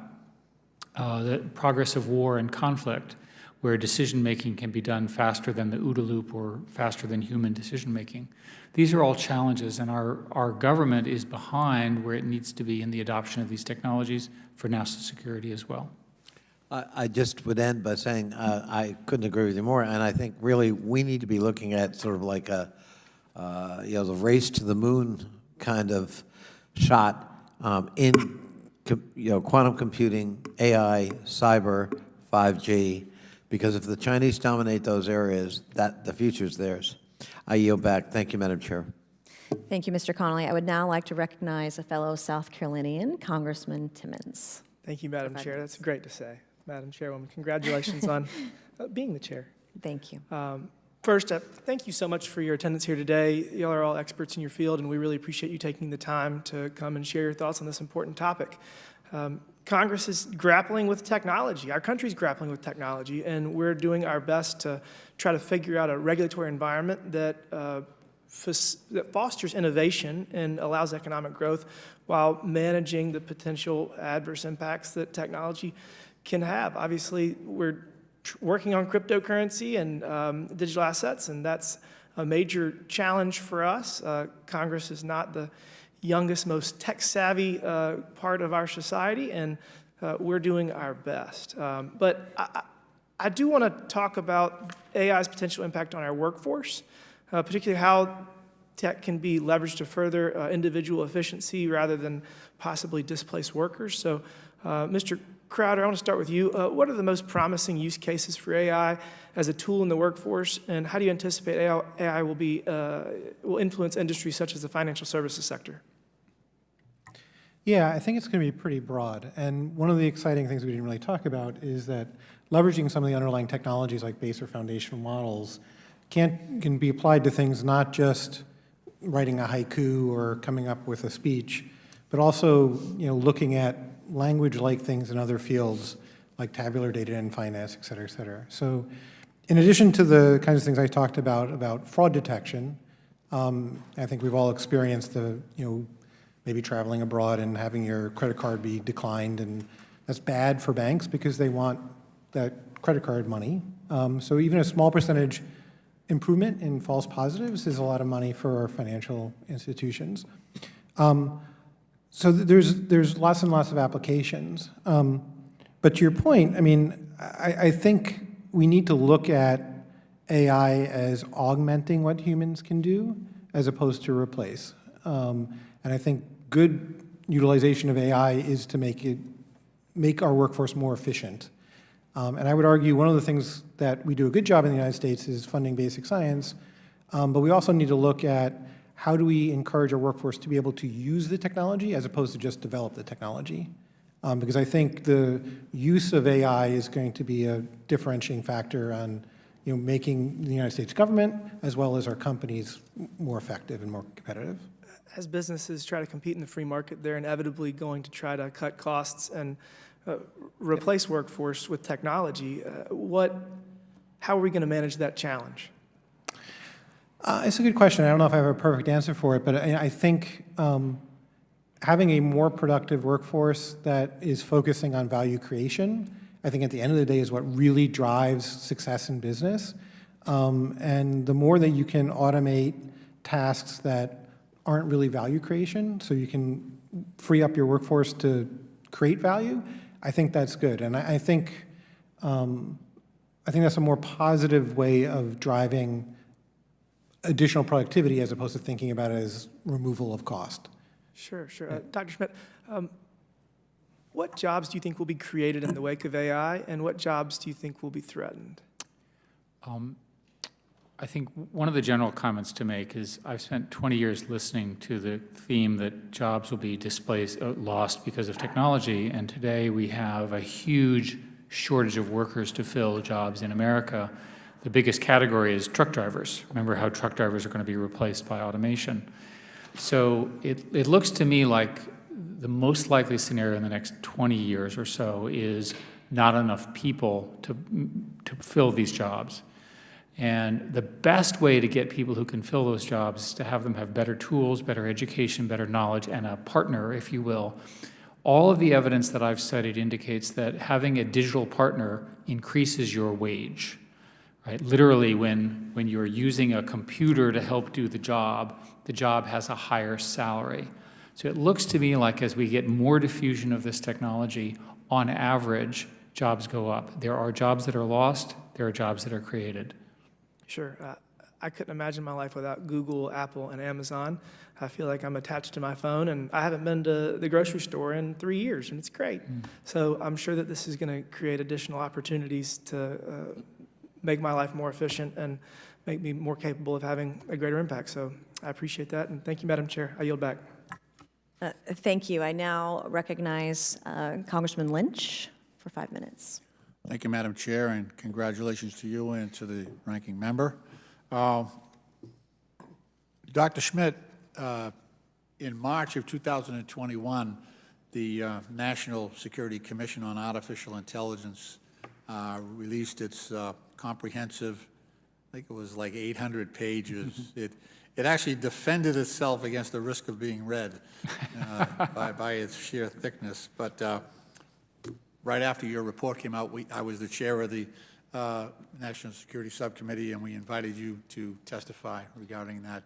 the progress of war and conflict, where decision-making can be done faster than the OODA loop or faster than human decision-making. These are all challenges, and our government is behind where it needs to be in the adoption of these technologies for national security as well. I just would end by saying I couldn't agree with you more, and I think really we need to be looking at sort of like a, the race to the moon kind of shot in quantum computing, AI, cyber, 5G, because if the Chinese dominate those areas, the future's theirs. I yield back. Thank you, Madam Chair. Thank you, Mr. Connolly. I would now like to recognize a fellow South Carolinian, Congressman Timmons. Thank you, Madam Chair. That's great to say. Madam Chairwoman, congratulations on being the chair. Thank you. First, thank you so much for your attendance here today. Y'all are all experts in your field, and we really appreciate you taking the time to come and share your thoughts on this important topic. Congress is grappling with technology. Our country's grappling with technology, and we're doing our best to try to figure out a regulatory environment that fosters innovation and allows economic growth while managing the potential adverse impacts that technology can have. Obviously, we're working on cryptocurrency and digital assets, and that's a major challenge for us. Congress is not the youngest, most tech-savvy part of our society, and we're doing our best. But I do want to talk about AI's potential impact on our workforce, particularly how tech can be leveraged to further individual efficiency rather than possibly displace workers. So, Mr. Crowder, I want to start with you. What are the most promising use cases for AI as a tool in the workforce, and how do you anticipate AI will influence industries such as the financial services sector? Yeah, I think it's going to be pretty broad. And one of the exciting things we didn't really talk about is that leveraging some of the underlying technologies like base or foundational models can be applied to things not just writing a haiku or coming up with a speech, but also looking at language-like things in other fields like tabular data in finance, et cetera, et cetera. So in addition to the kinds of things I talked about fraud detection, I think we've all experienced maybe traveling abroad and having your credit card be declined, and that's bad for banks because they want that credit card money. So even a small percentage improvement in false positives is a lot of money for our financial institutions. So there's lots and lots of applications. But to your point, I think we need to look at AI as augmenting what humans can do as opposed to replace. And I think good utilization of AI is to make our workforce more efficient. And I would argue one of the things that we do a good job in the United States is funding basic science, but we also need to look at how do we encourage our workforce to be able to use the technology as opposed to just develop the technology. Because I think the use of AI is going to be a differentiating factor on making the United States government as well as our companies more effective and more competitive. as businesses try to compete in the free market, they're inevitably going to try to cut costs and replace workforce with technology. How are we going to manage that challenge? It's a good question. I don't know if I have a perfect answer for it, but I think having a more productive workforce that is focusing on value creation, I think at the end of the day is what really drives success in business. And the more that you can automate tasks that aren't really value creation, so you can free up your workforce to create value, I think that's good. And I think that's a more positive way of driving additional productivity as opposed to thinking about it as removal of cost. Sure. Dr. Schmidt, what jobs do you think will be created in the wake of AI, and what jobs do you think will be threatened? I think one of the general comments to make is I've spent 20 years listening to the theme that jobs will be lost because of technology, and today we have a huge shortage of workers to fill jobs in America. The biggest category is truck drivers. Remember how truck drivers are going to be replaced by automation. So it looks to me like the most likely scenario in the next 20 years or so is not enough people to fill these jobs. And the best way to get people who can fill those jobs is to have them have better tools, better education, better knowledge, and a partner, if you will. All of the evidence that I've studied indicates that having a digital partner increases your wage. Right? Literally, when you're using a computer to help do the job has a higher salary. So it looks to me like as we get more diffusion of this technology, on average, jobs go up. There are jobs that are lost, there are jobs that are created. Sure. I couldn't imagine my life without Google, Apple, and Amazon. I feel like I'm attached to my phone, and I haven't been to the grocery store in 3 years, and it's great. So I'm sure that this is going to create additional opportunities to make my life more efficient and make me more capable of having a greater impact. So I appreciate that, and thank you, Madam Chair. I yield back. Thank you. I now recognize Congressman Lynch for 5 minutes. Thank you, Madam Chair, and congratulations to you and to the ranking member. Dr. Schmidt, in March of 2021, the National Security Commission on Artificial Intelligence released its comprehensive, I think it was like 800 pages. It actually defended itself against the risk of being read by its sheer thickness. But right after your report came out, I was the chair of the National Security Subcommittee, and we invited you to testify regarding that.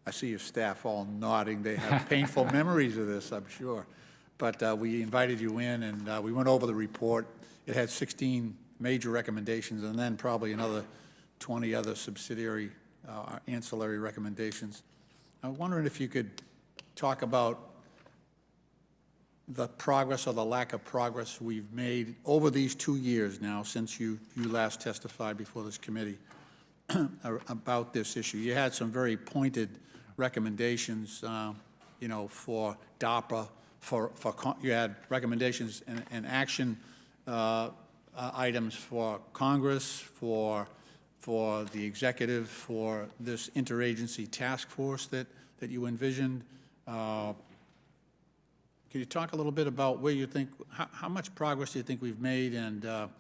I see your staff all nodding. They have painful memories of this, I'm sure. But we invited you in, and we went over the report. It had 16 major recommendations, and then probably another 20 other subsidiary ancillary recommendations. I'm wondering if you could talk about the progress or the lack of progress we've made over these 2 years now since you last testified before this committee about this issue. You had some very pointed recommendations, for DARPA, you had recommendations and action items for Congress, for the executive, for this interagency task force that you envisioned. Can you talk a little bit about where you think, how much progress do you think we've made, and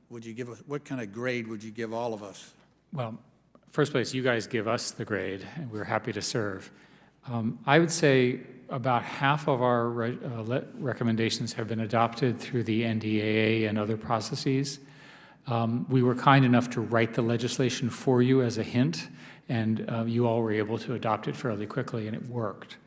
would you give us, what kind of grade would you give all of us? Well, first place, you guys give us the grade, and we're happy to serve. I would say about half of our recommendations have been adopted through the NDAA and other processes. We were kind enough to write the legislation for you as a hint, and you all were able to adopt it fairly quickly, and it worked.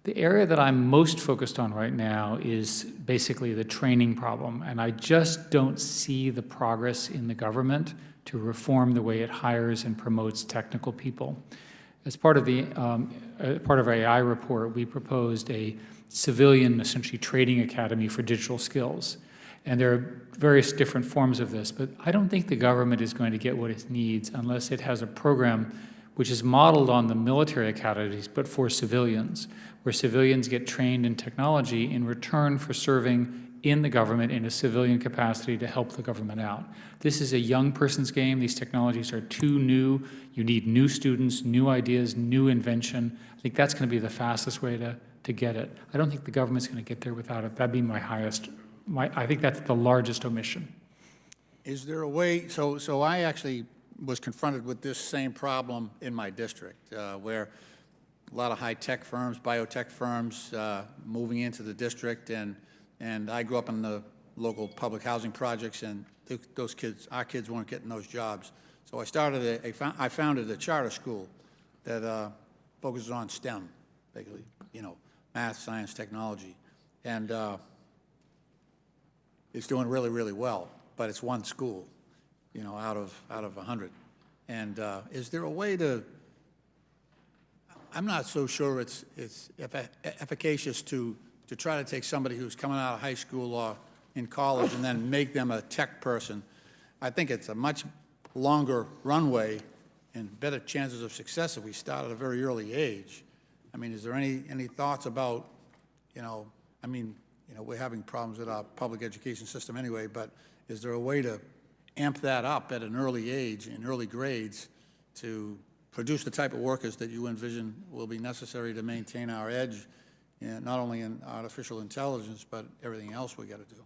The area that I'm most focused on right now is basically the training problem, and I just don't see the progress in the government to reform the way it hires and promotes technical people. As part of our AI report, we proposed a civilian, essentially, training academy for digital skills. And there are various different forms of this, but I don't think the government is going to get what it needs unless it has a program which is modeled on the military academies, but for civilians, where civilians get trained in technology in return for serving in the government in a civilian capacity to help the government out. This is a young person's game. These technologies are too new. You need new students, new ideas, new invention. I think that's going to be the fastest way to get it. I don't think the government's going to get there without it. That'd be my highest, I think that's the largest omission. Is there a way, so I actually was confronted with this same problem in my district, where a lot of high-tech firms, biotech firms, moving into the district, and I grew up in the local public housing projects, and those kids, our kids weren't getting those jobs. So I founded a charter school that focuses on STEM, basically, you know, math, science, technology, and it's doing really, really well. But it's one school, you know, out of 100. And is there a way to? I'm not so sure it's efficacious to try to take somebody who's coming out of high school or in college and then make them a tech person. I think it's a much longer runway and better chances of success if we start at a very early age. I mean, is there any thoughts about, you know, I mean, you know, we're having problems with our public education system anyway, but is there a way to amp that up at an early age, in early grades, to produce the type of workers that you envision will be necessary to maintain our edge, not only in artificial intelligence, but everything else we got to do?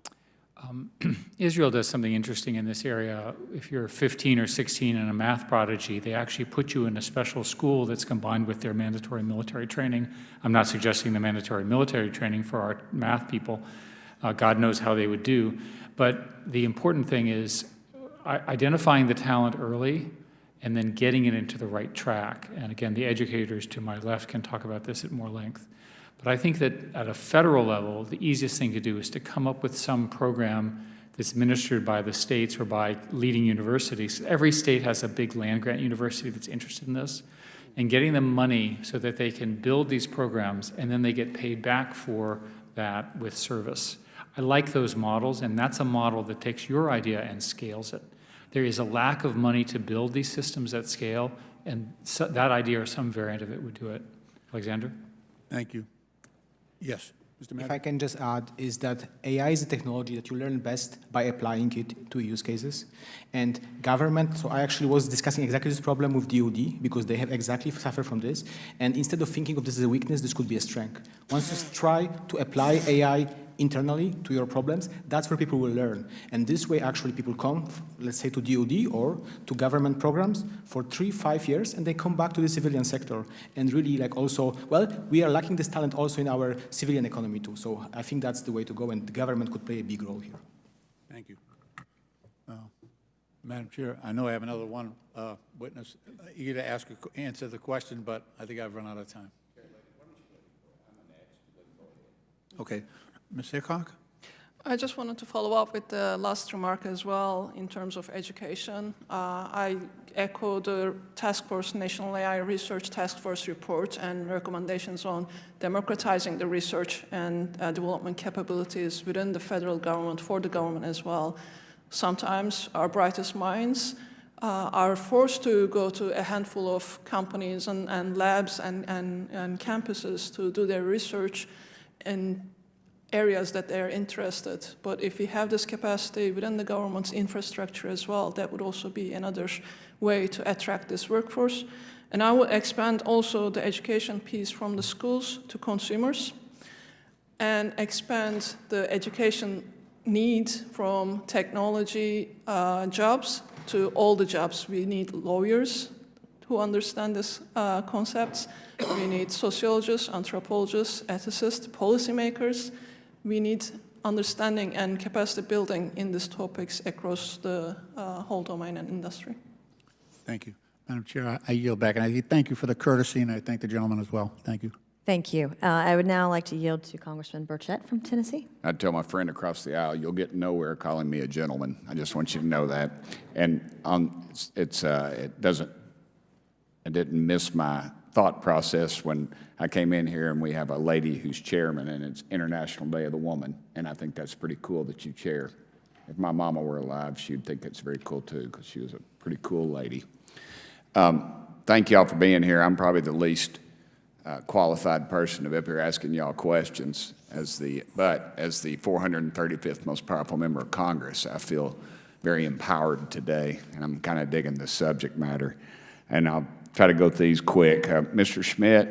Israel does something interesting in this area. If you're 15 or 16 and a math prodigy, they actually put you in a special school that's combined with their mandatory military training. I'm not suggesting the mandatory military training for our math people. God knows how they would do. But the important thing is identifying the talent early and then getting it into the right track. And again, the educators to my left can talk about this at more length. But I think that at a federal level, the easiest thing to do is to come up with some program that's administered by the states or by leading universities. Every state has a big land-grant university that's interested in this, and getting them money so that they can build these programs and then they get paid back for that with service. I like those models, and that's a model that takes your idea and scales it. There is a lack of money to build these systems at scale, and so that idea or some variant of it would do it. Alexander? Thank you. Yes, Mr. Madden. If I can just add, is that AI is a technology that you learn best by applying it to use cases. And government, so I actually was discussing exactly this problem with DoD, because they have exactly suffered from this. And instead of thinking of this as a weakness, this could be a strength. Once you try to apply AI internally to your problems, that's where people will learn. And this way, actually, people come, let's say, to DoD or to government programs for 3-5 years, and they come back to the civilian sector. And really, like, also, well, we are lacking this talent also in our civilian economy, too. So I think that's the way to go, and the government could play a big role here. Thank you. Madam Chair, I know I have another witness eager to answer the question, but I think I've run out of time. Okay. Ms. Hickok? I just wanted to follow up with the last remark as well in terms of education. I echo the Task Force, National AI Research Task Force report and recommendations on democratizing the research and development capabilities within the federal government, for the government as well. Sometimes our brightest minds are forced to go to a handful of companies and labs and campuses to do their research in areas that they're interested. But if we have this capacity within the government's infrastructure as well, that would also be another way to attract this workforce. And I will expand also the education piece from the schools to consumers and expand the education need from technology jobs to all the jobs. We need lawyers who understand these concepts. We need sociologists, anthropologists, ethicists, policymakers. We need understanding and capacity building in these topics across the whole domain and industry. Thank you. Madam Chair, I yield back, and I thank you for the courtesy, and I thank the gentleman as well. Thank you. Thank you. I would now like to yield to Congressman Burchett from Tennessee. I'd tell my friend across the aisle, you'll get nowhere calling me a gentleman. I just want you to know that. And I didn't miss my thought process when I came in here, and we have a lady who's chairman, and it's International Day of the Woman, and I think that's pretty cool that you chair. If my mama were alive, she'd think it's very cool too, because she was a pretty cool lady. Thank y'all for being here. I'm probably the least qualified person to be up here asking y'all questions. But as the 435th most powerful member of Congress, I feel very empowered today, and I'm kind of digging the subject matter. And I'll try to go through these quick. Mr. Schmidt,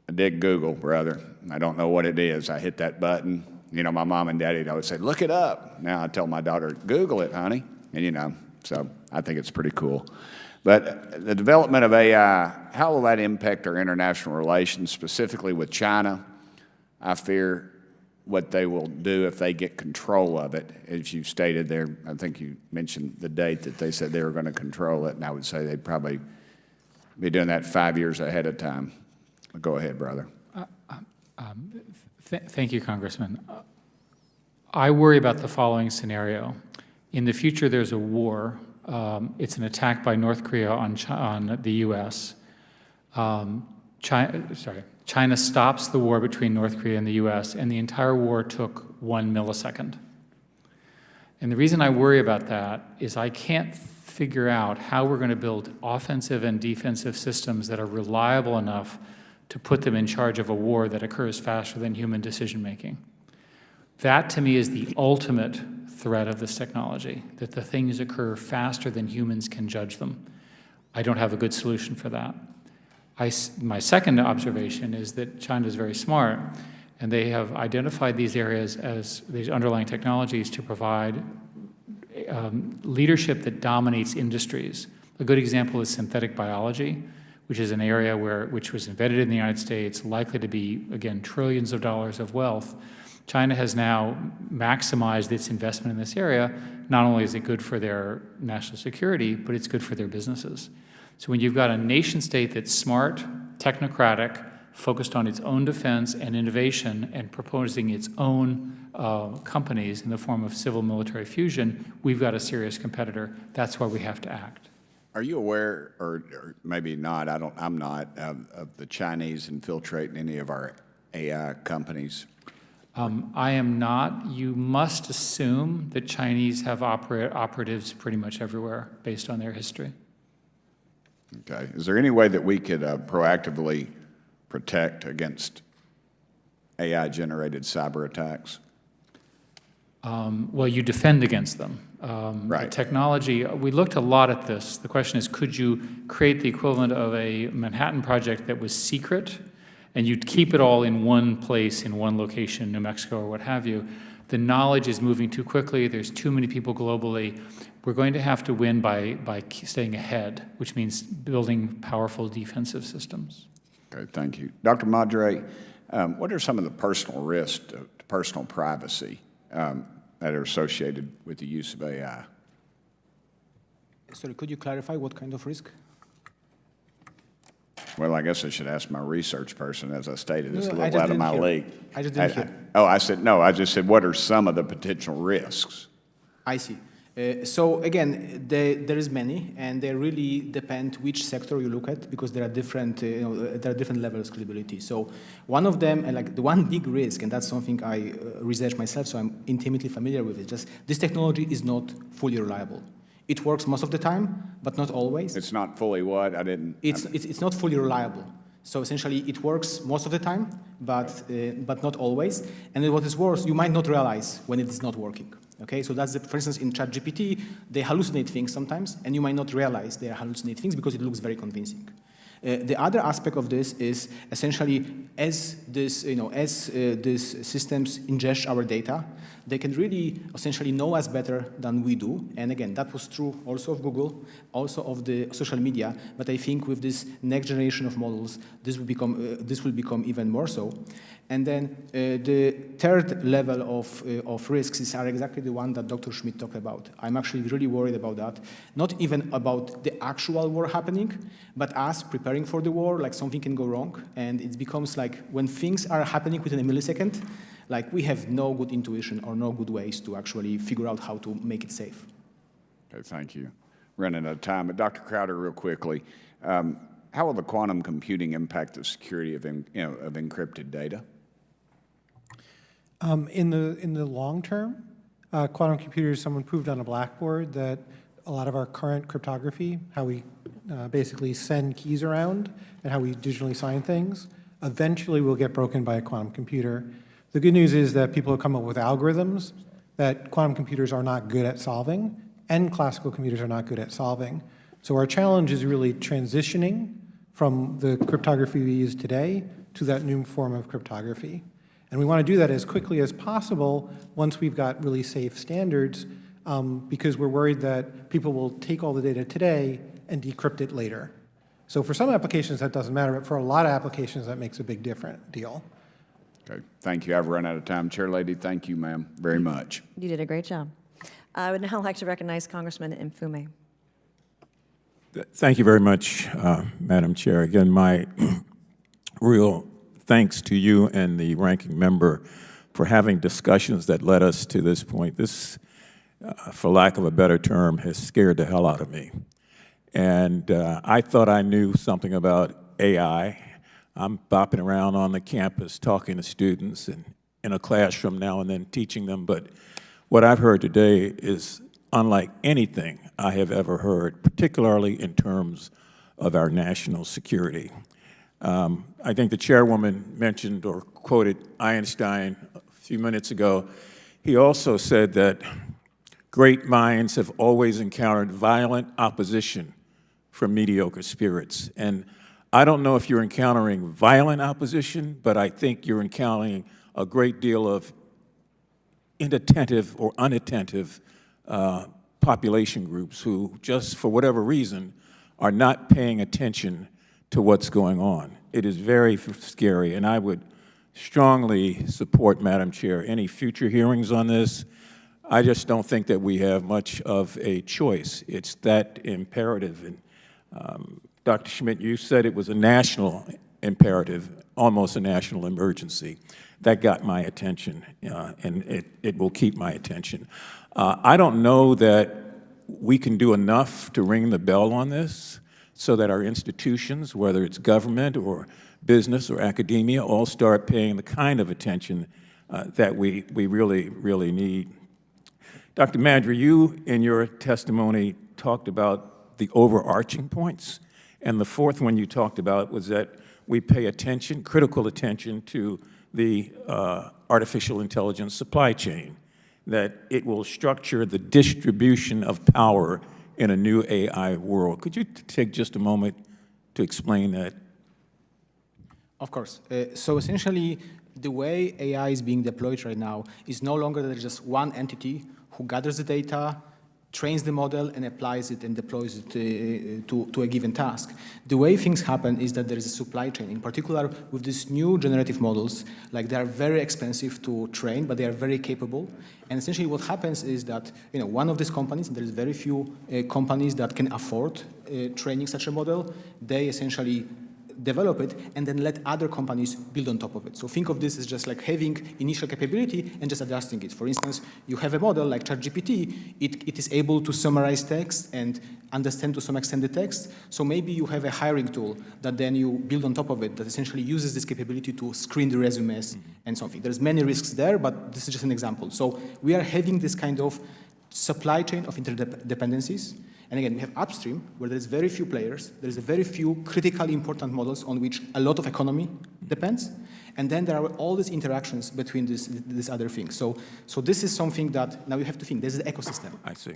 I dig Google, brother. I don't know what it is. I hit that button. You know, my mom and daddy always say, look it up. Now I tell my daughter, Google it, honey. And, you know, so I think it's pretty cool. But the development of AI, how will that impact our international relations, specifically with China? I fear what they will do if they get control of it. As you stated there, I think you mentioned the date that they said they were going to control it, and I would say they'd probably be doing that 5 years ahead of time. Go ahead, brother. Thank you, Congressman. I worry about the following scenario. In the future, there's a war. It's an attack by North Korea on the U.S. China stops the war between North Korea and the U.S., and the entire war took 1 millisecond. And the reason I worry about that is I can't figure out how we're going to build offensive and defensive systems that are reliable enough to put them in charge of a war that occurs faster than human decision-making. That, to me, is the ultimate threat of this technology, that the things occur faster than humans can judge them. I don't have a good solution for that. My second observation is that China is very smart, and they have identified these areas as these underlying technologies to provide leadership that dominates industries. A good example is synthetic biology, which is an area which was invented in the United States, likely to be, again, trillions of dollars of wealth. China has now maximized its investment in this area. Not only is it good for their national security, but it's good for their businesses. So when you've got a nation state that's smart, technocratic, focused on its own defense and innovation, and proposing its own companies in the form of civil-military fusion, we've got a serious competitor. That's why we have to act. Are you aware, or maybe not, I'm not, of the Chinese infiltrating any of our AI companies? I am not. You must assume that Chinese have operatives pretty much everywhere based on their history. Okay. Is there any way that we could proactively protect against AI-generated cyber attacks? Well, you defend against them. Right. The technology, we looked a lot at this. The question is, could you create the equivalent of a Manhattan Project that was secret, and you'd keep it all in one place, in one location, New Mexico or what have you? The knowledge is moving too quickly. There's too many people globally. We're going to have to win by staying ahead, which means building powerful defensive systems. Okay, thank you. Dr. Madre, what are some of the personal risks to personal privacy that are associated with the use of AI? Sorry, could you clarify what kind of risk? Well, I guess I should ask my research person. As I stated, it's a No, I little just out of my didn't hear. league. I just didn't hear. I just said, what are some of the potential risks? I see. So again, there is many, and they really depend which sector you look at, because there are different, there are different levels of credibility. So one of them, and like the one big risk, and that's something I research myself, so I'm intimately familiar with it. Just this technology is not fully reliable. It works most of the time, but not always. It's not fully what? It's not fully reliable. So essentially, it works most of the time, but not always. And then what is worse, you might not realize when it is not working. Okay, so that's for instance, in ChatGPT, they hallucinate things sometimes, and you might not realize they hallucinate things because it looks very convincing. The other aspect of this is essentially as these systems ingest our data, they can really essentially know us better than we do. And again, that was true also of Google, also of the social media. But I think with this next generation of models, this will become even more so. And then the third level of risks are exactly the one that Dr. Schmidt talked about. I'm actually really worried about that. Not even about the actual war happening, but us preparing for the war, like something can go wrong. And it becomes like when things are happening within a millisecond, like we have no good intuition or no good ways to actually figure out how to make it safe. Okay, thank you. Running out of time, but Dr. Crowder, real quickly, how will the quantum computing impact the security of encrypted data? In the long term, quantum computers, someone proved on a blackboard that a lot of our current cryptography, how we basically send keys around and how we digitally sign things, eventually will get broken by a quantum computer. The good news is that people have come up with algorithms that quantum computers are not good at solving and classical computers are not good at solving. So our challenge is really transitioning from the cryptography we use today to that new form of cryptography. And we want to do that as quickly as possible once we've got really safe standards, because we're worried that people will take all the data today and decrypt it later. So for some applications that doesn't matter, but for a lot of applications that makes a big different deal. Okay, thank you. I've run out of time. Chair Lady, thank you, ma'am, very much. You did a great job. I would now like to recognize Congressman Mfume. Thank you very much, Madam Chair. Again, my real thanks to you and the ranking member for having discussions that led us to this point. This, for lack of a better term, has scared the hell out of me. And I thought I knew something about AI. I'm bopping around on the campus talking to students and in a classroom now and then teaching them, but what I've heard today is unlike anything I have ever heard, particularly in terms of our national security. I think the chairwoman mentioned or quoted Einstein a few minutes ago. He also said that great minds have always encountered violent opposition from mediocre spirits. And I don't know if you're encountering violent opposition, but I think you're encountering a great deal of inattentive or unattentive population groups who, just for whatever reason, are not paying attention to what's going on. It is very scary, and I would strongly support, Madam Chair, any future hearings on this. I just don't think that we have much of a choice. It's that imperative. And Dr. Schmidt, you said it was a national imperative, almost a national emergency. That got my attention, and it will keep my attention. I don't know that we can do enough to ring the bell on this so that our institutions, whether it's government or business or academia, all start paying the kind of attention that we really, really need. Dr. Madry, you in your testimony talked about the overarching points, and the fourth one you talked about was that we pay attention, critical attention, to the artificial intelligence supply chain, that it will structure the distribution of power in a new AI world. Could you take just a moment to explain that? Of course. So essentially, the way AI is being deployed right now is no longer that there's just one entity who gathers the data, trains the model, and applies it and deploys it to a given task. The way things happen is that there is a supply chain. In particular, with these new generative models, like they are very expensive to train, but they are very capable. And essentially what happens is that one of these companies, and there is very few companies that can afford training such a model, they essentially develop it and then let other companies build on top of it. So think of this as just like having initial capability and just adjusting it. For instance, you have a model like ChatGPT, it is able to summarize text and understand to some extent the text. So maybe you have a hiring tool that then you build on top of it that essentially uses this capability to screen the resumes and something. There's many risks there, but this is just an example. So we are having this kind of supply chain of interdependencies. And again, we have upstream, where there's very few players, there's a very few critically important models on which a lot of economy depends, and then there are all these interactions between these other things. So this is something that now you have to think, there's the ecosystem. I see.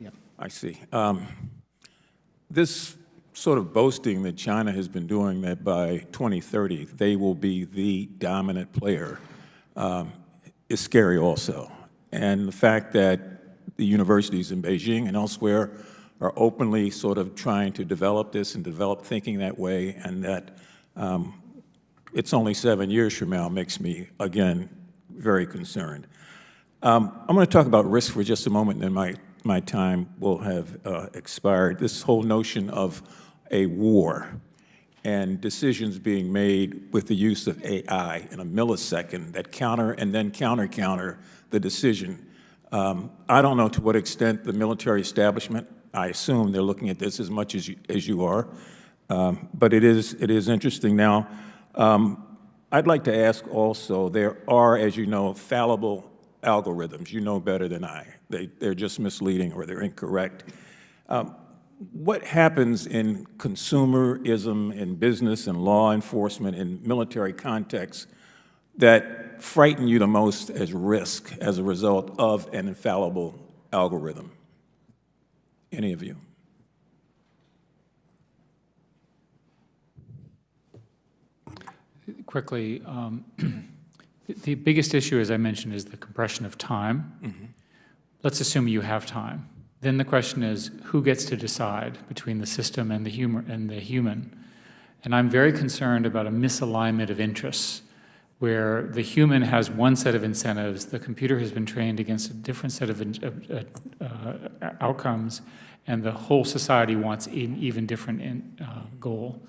Yeah. I see. This sort of boasting that China has been doing that by 2030, they will be the dominant player, is scary also. And the fact that the universities in Beijing and elsewhere are openly sort of trying to develop this and develop thinking that way, and that it's only 7 years from now makes me, again, very concerned. I'm going to talk about risk for just a moment, and then my time will have expired. This whole notion of a war and decisions being made with the use of AI in a millisecond that counter and then counter the decision. I don't know to what extent the military establishment, I assume they're looking at this as much as you are, but it is interesting. Now, I'd like to ask also, there are, as you know, fallible algorithms. You know better than I. They're just misleading or they're incorrect. what happens in consumerism, in business and law enforcement, in military contexts that frighten you the most as risk as a result of an infallible algorithm? Any of you? Quickly, the biggest issue, as I mentioned, is the compression of time. Mm-hmm. Let's assume you have time. Then the question is, who gets to decide between the system and the human? And I'm very concerned about a misalignment of interests, where the human has one set of incentives, the computer has been trained against a different set of outcomes, and the whole society wants an even different goal.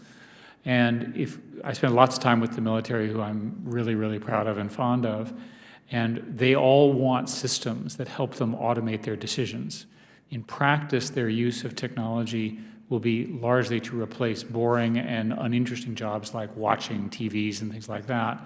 And if I spend lots of time with the military, who I'm really, really proud of and fond of, and they all want systems that help them automate their decisions. In practice, their use of technology will be largely to replace boring and uninteresting jobs like watching TVs and things like that.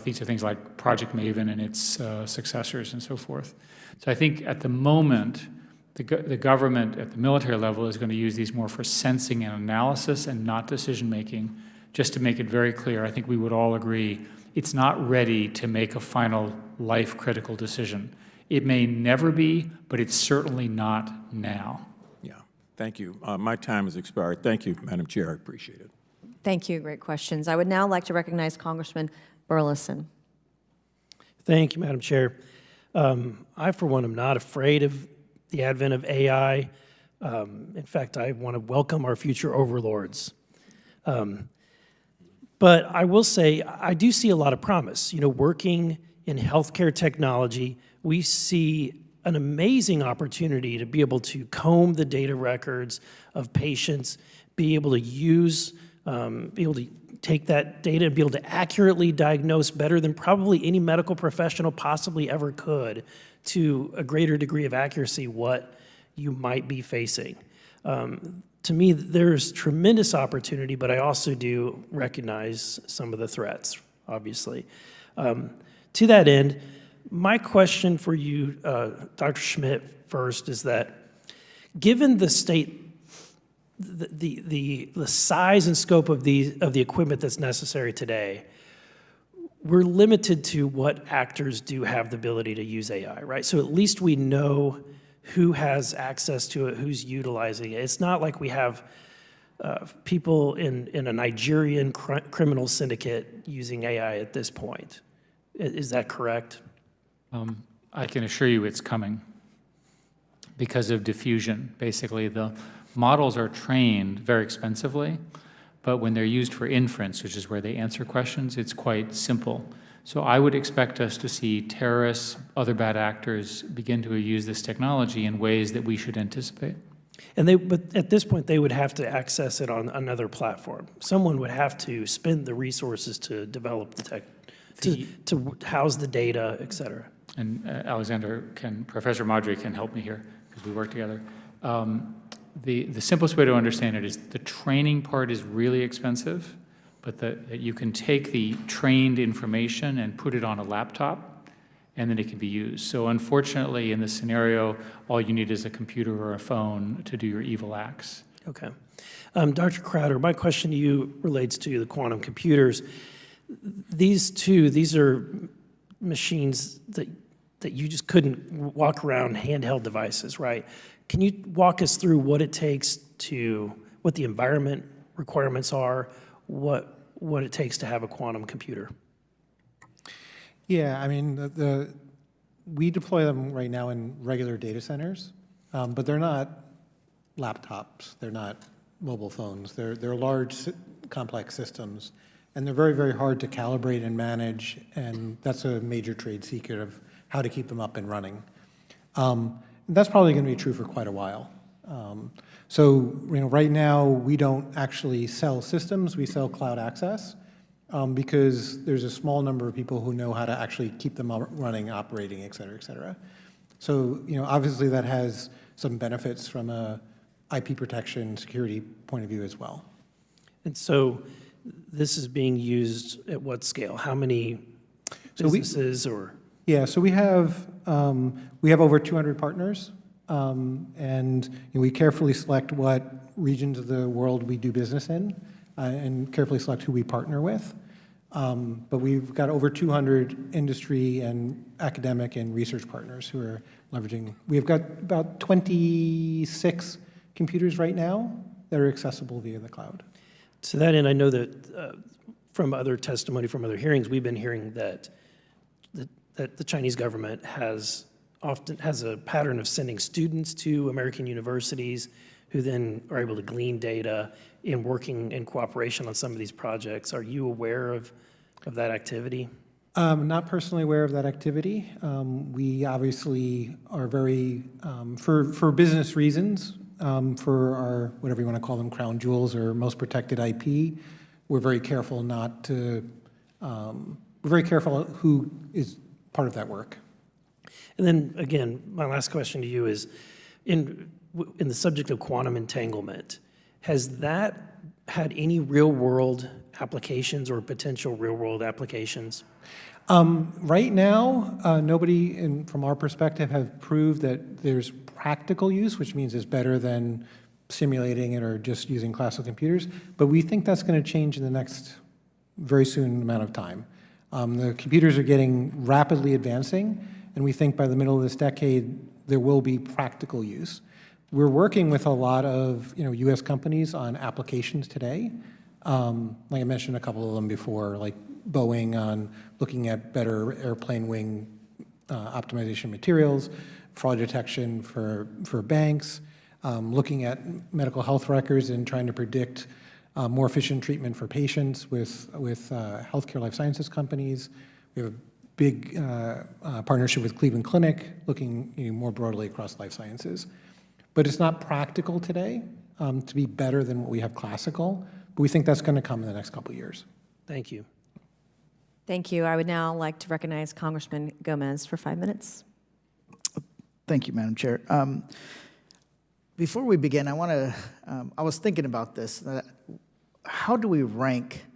These are things like Project Maven and its successors and so forth. So I think at the moment, the government at the military level is going to use these more for sensing and analysis and not decision-making. Just to make it very clear, I think we would all agree it's not ready to make a final life-critical decision. It may never be, but it's certainly not now. Yeah, thank you. My time has expired. Thank you, Madam Chair. I appreciate it. Thank you. Great questions. I would now like to recognize Congressman Burleson. Thank you, Madam Chair. I, for one, am not afraid of the advent of AI. In fact, I want to welcome our future overlords. But I will say, I do see a lot of promise. You know, working in healthcare technology, we see an amazing opportunity to be able to comb the data records of patients, be able to use, be able to take that data and be able to accurately diagnose better than probably any medical professional possibly ever could, to a greater degree of accuracy what you might be facing. To me, there's tremendous opportunity, but I also do recognize some of the threats, obviously. To that end, my question for you, Dr. Schmidt, first is that given the state, the size and scope of the equipment that's necessary today, we're limited to what actors do have the ability to use AI, right? So at least we know who has access to it, who's utilizing it. It's not like we have people in a Nigerian criminal syndicate using AI at this point. Is that correct? I can assure you it's coming because of diffusion. Basically, the models are trained very expensively, but when they're used for inference, which is where they answer questions, it's quite simple. So I would expect us to see terrorists, other bad actors begin to use this technology in ways that we should anticipate. But at this point, they would have to access it on another platform. Someone would have to spend the resources to develop the tech, to house the data, et cetera. And Professor Madri can help me here because we work together. The simplest way to understand it is the training part is really expensive, but that you can take the trained information and put it on a laptop, and then it can be used. So unfortunately, in this scenario, all you need is a computer or a phone to do your evil acts. Okay. Dr. Crowder, my question to you relates to the quantum computers. These are machines that you just couldn't walk around, handheld devices, right? Can you walk us through what it takes what the environment requirements are, what it takes to have a quantum computer? Yeah, I mean, we deploy them right now in regular data centers, but they're not laptops, they're not mobile phones. They're large, complex systems, and they're very, very hard to calibrate and manage, and that's a major trade secret of how to keep them up and running. That's probably going to be true for quite a while. So, right now, we don't actually sell systems, we sell cloud access, because there's a small number of people who know how to actually keep them running, operating, et cetera, et cetera. So, obviously that has some benefits from a IP protection, security point of view as well. And so this is being used at what scale? How many businesses or? Yeah, so we have over 200 partners and we carefully select what regions of the world we do business in, and carefully select who we partner with. But we've got over 200 industry and academic and research partners who are leveraging. We've got about 26 computers right now that are accessible via the cloud. To that end, I know that from other testimony, from other hearings, we've been hearing that the Chinese government often has a pattern of sending students to American universities who then are able to glean data in working in cooperation on some of these projects. Are you aware of that activity? Not personally aware of that activity. We obviously are very, for business reasons, for our, whatever you want to call them, crown jewels or most protected IP, we're very careful not to, we're very careful who is part of that work. And then, again, my last question to you is, in the subject of quantum entanglement, has that had any real-world applications or potential real-world applications? Right now, nobody, from our perspective, have proved that there's practical use, which means it's better than simulating it or just using classical computers. But we think that's going to change in the next very soon amount of time. The computers are getting rapidly advancing, and we think by the middle of this decade, there will be practical use. We're working with a lot of U.S. companies on applications today. Like I mentioned a couple of them before, like Boeing on looking at better airplane wing optimization materials, fraud detection for banks, looking at medical health records and trying to predict more efficient treatment for patients with healthcare life sciences companies. We have a big partnership with Cleveland Clinic, looking more broadly across life sciences. But it's not practical today to be better than what we have classical, but we think that's going to come in the next couple of years. Thank you. Thank you. I would now like to recognize Congressman Gomez for 5 minutes. Thank you, Madam Chair. Before we begin, I was thinking about this. How do we rank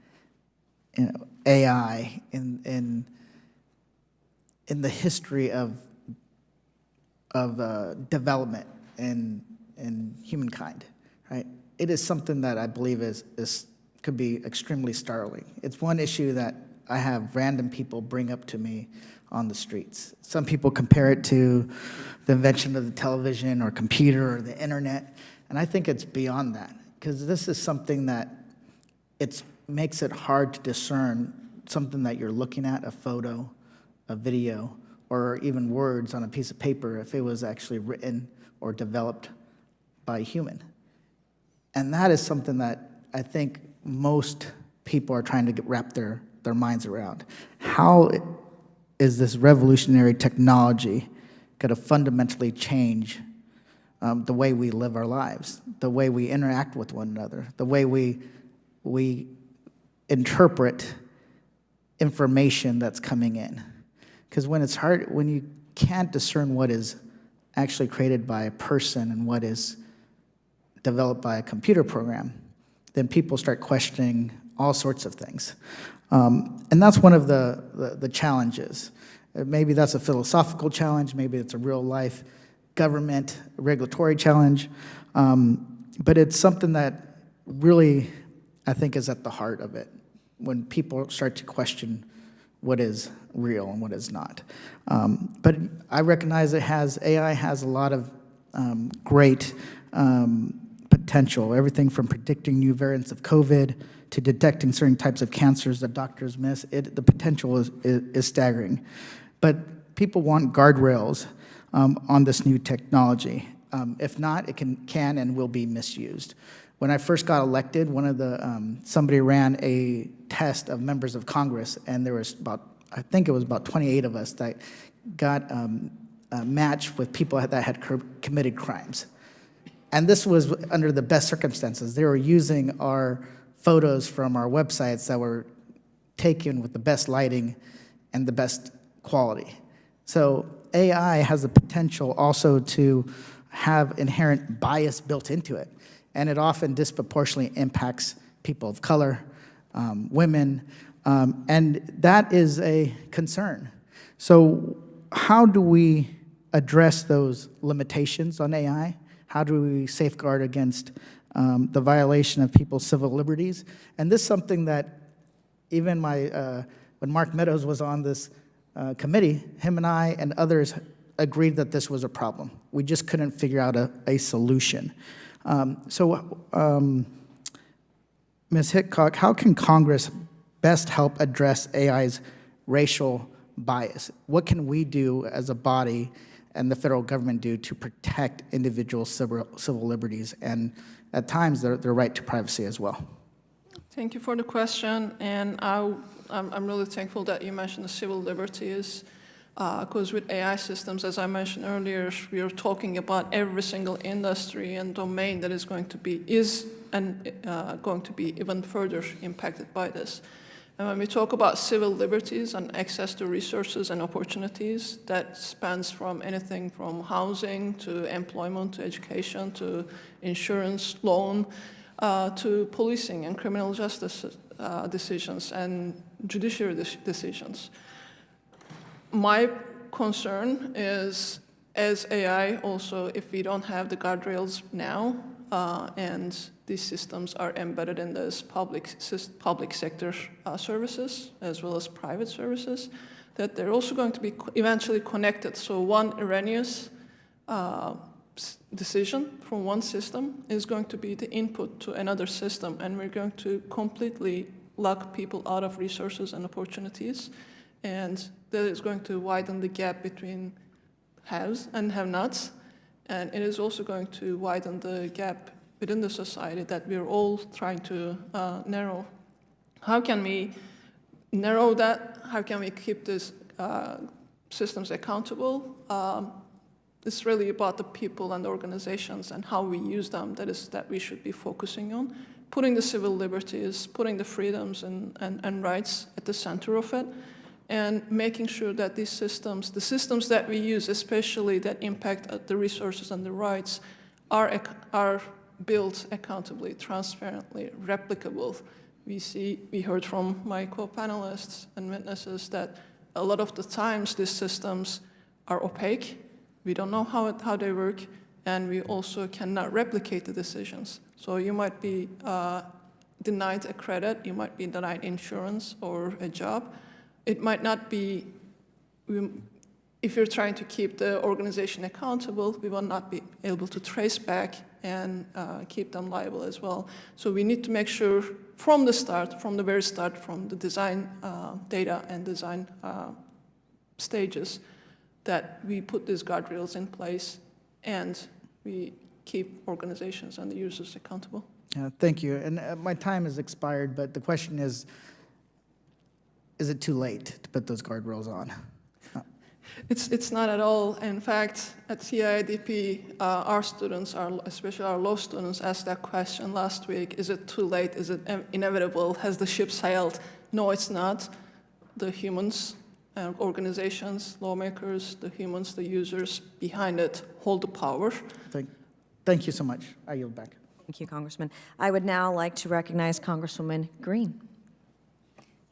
AI in the history of development in humankind, right? It is something that I believe could be extremely startling. It's one issue that I have random people bring up to me on the streets. Some people compare it to the invention of the television or computer or the internet, and I think it's beyond that, because this is something that makes it hard to discern something that you're looking at, a photo, a video, or even words on a piece of paper, if it was actually written or developed by a human. And that is something that I think most people are trying to wrap their minds around. How is this revolutionary technology going to fundamentally change the way we live our lives, the way we interact with one another, the way we interpret information that's coming in? Because when you can't discern what is actually created by a person and what is developed by a computer program, then people start questioning all sorts of things. And that's one of the challenges. Maybe that's a philosophical challenge, maybe it's a real life government regulatory challenge, but it's something that really, I think, is at the heart of it, when people start to question what is real and what is not. But I recognize AI has a lot of great potential, everything from predicting new variants of COVID to detecting certain types of cancers that doctors miss. The potential is staggering. But people want guardrails on this new technology. If not, it can and will be misused. When I first got elected, somebody ran a test of members of Congress, and there was I think it was about 28 of us that got matched with people that had committed crimes. And this was under the best circumstances. They were using our photos from our websites that were taken with the best lighting and the best quality. So AI has the potential also to have inherent bias built into it, and it often disproportionately impacts people of color, women, and that is a concern. So how do we address those limitations on AI? How do we safeguard against the violation of people's civil liberties? And this is something that even when Mark Meadows was on this committee, him and I and others agreed that this was a problem. We just couldn't figure out a solution. Ms. Hickok, how can Congress best help address AI's racial bias? What can we do as a body and the federal government do to protect individual civil liberties and, at times, their right to privacy as well? Thank you for the question, and I'm really thankful that you mentioned the civil liberties, because with AI systems, as I mentioned earlier, we are talking about every single industry and domain that is going to be even further impacted by this. And when we talk about civil liberties and access to resources and opportunities, that spans from anything from housing to employment to education to insurance, loan, to policing and criminal justice decisions and judiciary decisions. My concern is, as AI also, if we don't have the guardrails now, and these systems are embedded in those public sector services as well as private services, that they're also going to be eventually connected. So one erroneous decision from one system is going to be the input to another system, and we're going to completely lock people out of resources and opportunities, and that is going to widen the gap between haves and have-nots, and it is also going to widen the gap within the society that we're all trying to narrow. How can we narrow that? How can we keep these systems accountable? It's really about the people and the organizations and how we use them that we should be focusing on. Putting the civil liberties, putting the freedoms and rights at the center of it, and making sure that these systems, the systems that we use, especially that impact the resources and the rights, are built accountably, transparently, replicable. We heard from my co-panelists and witnesses that a lot of the times these systems are opaque. We don't know how they work, and we also cannot replicate the decisions. So you might be denied a credit, you might be denied insurance or a job. It might not be, if you're trying to keep the organization accountable, we will not be able to trace back and keep them liable as well. So we need to make sure from the very start, from the design data and design stages, that we put these guardrails in place and we keep organizations and the users accountable. Thank you. And my time has expired, but the question is it too late to put those guardrails on? It's not at all. In fact, at CIIDP, our students, especially our law students, asked that question last week. Is it too late? Is it inevitable? Has the ship sailed? No, it's not. The humans, organizations, lawmakers, the humans, the users behind it hold the power. Thank you so much. I yield back. Thank you, Congressman. I would now like to recognize Congresswoman Green.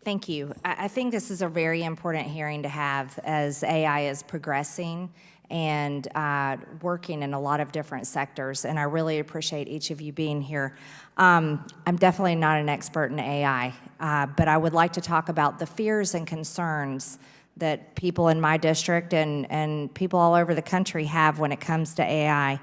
Thank you. I think this is a very important hearing to have as AI is progressing and working in a lot of different sectors, and I really appreciate each of you being here. I'm definitely not an expert in AI, but I would like to talk about the fears and concerns that people in my district and people all over the country have when it comes to AI.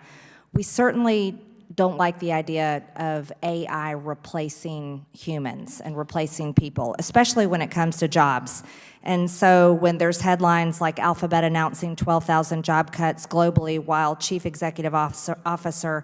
We certainly don't like the idea of AI replacing humans and replacing people, especially when it comes to jobs. And so when there's headlines like Alphabet announcing 12,000 job cuts globally while Chief Executive Officer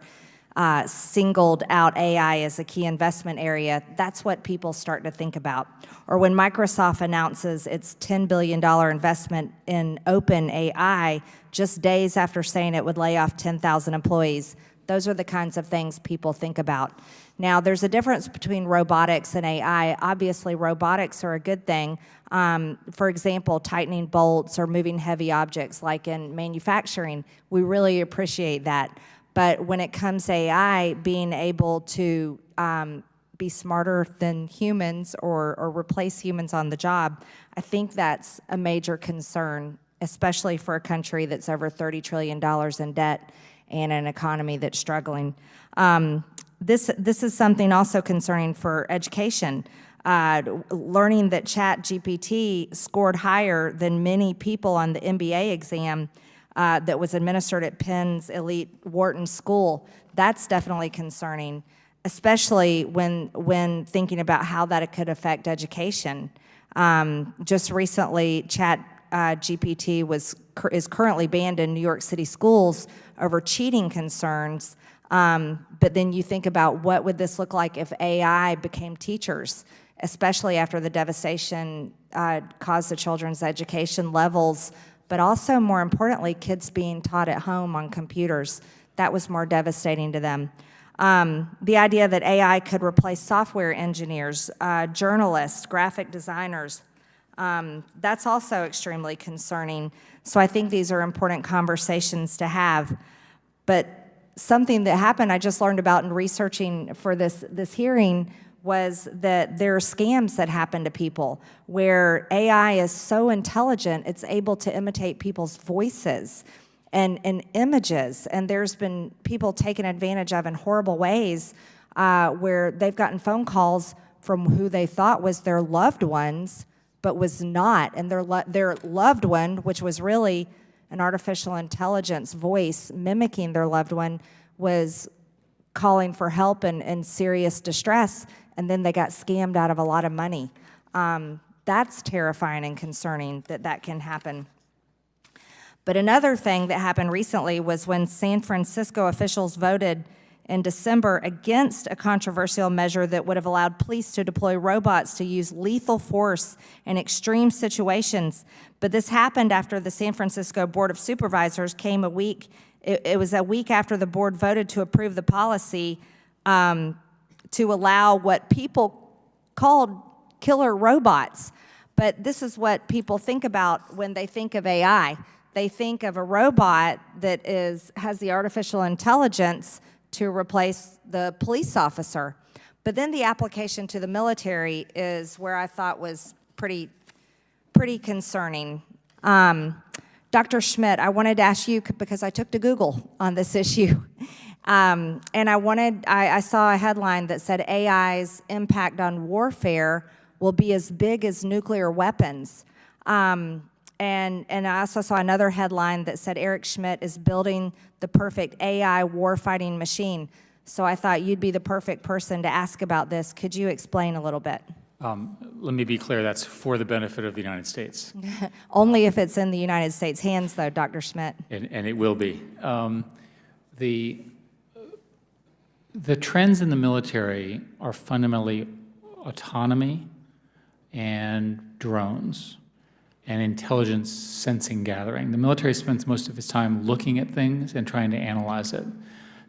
singled out AI as a key investment area, that's what people start to think about. Or when Microsoft announces its $10 billion investment in OpenAI just days after saying it would lay off 10,000 employees, those are the kinds of things people think about. Now, there's a difference between robotics and AI. Obviously, robotics are a good thing. For example, tightening bolts or moving heavy objects like in manufacturing, we really appreciate that. But when it comes to AI being able to be smarter than humans or replace humans on the job, I think that's a major concern especially for a country that's over $30 trillion in debt and an economy that's struggling. This is something also concerning for education. Learning that ChatGPT scored higher than many people on the MBA exam that was administered at Penn's elite Wharton School, that's definitely concerning, especially when thinking about how that could affect education. Just recently, ChatGPT is currently banned in New York City schools over cheating concerns. But then you think about what would this look like if AI became teachers, especially after the devastation caused to children's education levels, but also more importantly, kids being taught at home on computers. That was more devastating to them. The idea that AI could replace software engineers, journalists, graphic designers, that's also extremely concerning. So I think these are important conversations to have. But something that happened, I just learned about in researching for this hearing, was that there are scams that happen to people where AI is so intelligent, it's able to imitate people's voices and images. And there's been people taken advantage of in horrible ways where they've gotten phone calls from who they thought was their loved ones, but was not. And their loved one, which was really an artificial intelligence voice mimicking their loved one, was calling for help in serious distress, and then they got scammed out of a lot of money. That's terrifying and concerning that can happen. But another thing that happened recently was when San Francisco officials voted in December against a controversial measure that would have allowed police to deploy robots to use lethal force in extreme situations. But this happened after the San Francisco Board of Supervisors came a week. It was a week after the board voted to approve the policy to allow what people called killer robots. But this is what people think about when they think of AI. They think of a robot that has the artificial intelligence to replace the police officer. But then the application to the military is where I thought was pretty concerning. Dr. Schmidt, I wanted to ask you, because I took to Google on this issue, and I saw a headline that said AI's impact on warfare will be as big as nuclear weapons. And I also saw another headline that said Eric Schmidt is building the perfect AI warfighting machine. So I thought you'd be the perfect person to ask about this. Could you explain a little bit? Let me be clear, that's for the benefit of the United States. Only if it's in the United States' hands, though, Dr. Schmidt. And it will be. The trends in the military are fundamentally autonomy and drones and intelligence sensing gathering. The military spends most of its time looking at things and trying to analyze it.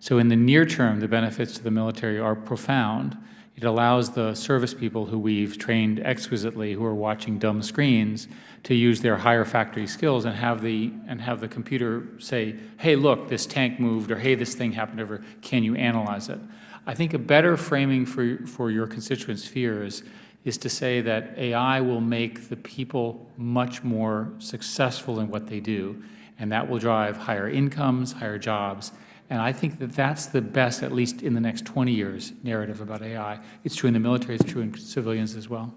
So in the near term, the benefits to the military are profound. It allows the service people who we've trained exquisitely, who are watching dumb screens, to use their higher factory skills and have the computer say, hey, look, this tank moved, or hey, this thing happened over, can you analyze it? I think a better framing for your constituents' fears is to say that AI will make the people much more successful in what they do, and that will drive higher incomes, higher jobs. And I think that that's the best, at least in the next 20 years, narrative about AI. It's true in the military, it's true in civilians as well.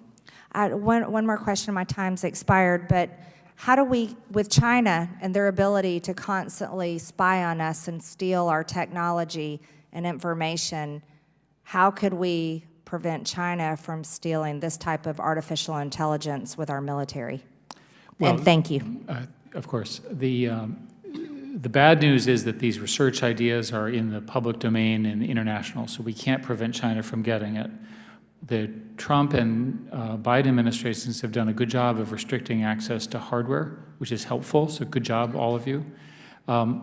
One more question, my time's expired, but how do we, with China and their ability to constantly spy on us and steal our technology and information, how could we prevent China from stealing this type of artificial intelligence with our military? Well, and thank you. Of course. The bad news is that these research ideas are in the public domain and international, so we can't prevent China from getting it. The Trump and Biden administrations have done a good job of restricting access to hardware, which is helpful, so good job, all of you.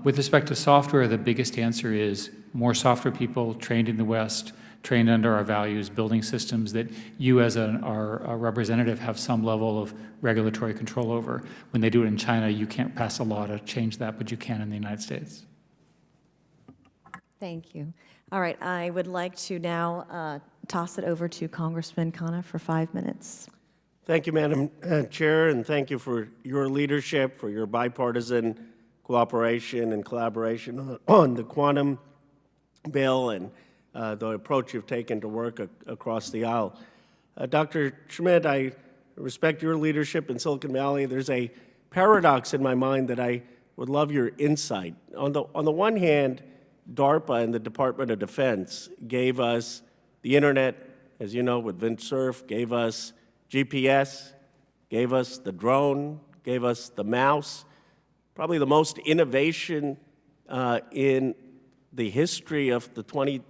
With respect to software, the biggest answer is more software people trained in the West, trained under our values, building systems that you as our representative have some level of regulatory control over. When they do it in China, you can't pass a law to change that, but you can in the United States. Thank you. All right, I would like to now toss it over to Congressman Khanna for 5 minutes. Thank you, Madam Chair, and thank you for your leadership, for your bipartisan cooperation and collaboration on the quantum bill and the approach you've taken to work across the aisle. Dr. Schmidt, I respect your leadership in Silicon Valley. There's a paradox in my mind that I would love your insight. On the one hand, DARPA and the Department of Defense gave us the internet, as you know, with Vint Cerf, gave us GPS, gave us the drone, gave us the mouse, probably the most innovation in the history of the 20th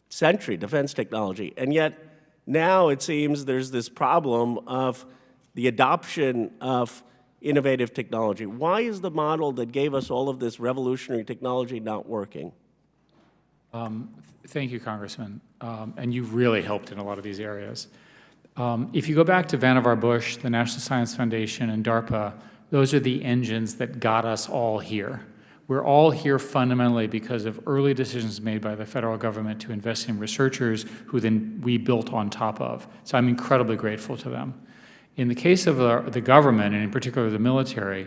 century, defense technology. And yet, now it seems there's this problem of the adoption of innovative technology. Why is the model that gave us all of this revolutionary technology not working? Thank you, Congressman. And you've really helped in a lot of these areas. If you go back to Vannevar Bush, the National Science Foundation, and DARPA, those are the engines that got us all here. We're all here fundamentally because of early decisions made by the federal government to invest in researchers who then we built on top of. So I'm incredibly grateful to them. In the case of the government, and in particular the military,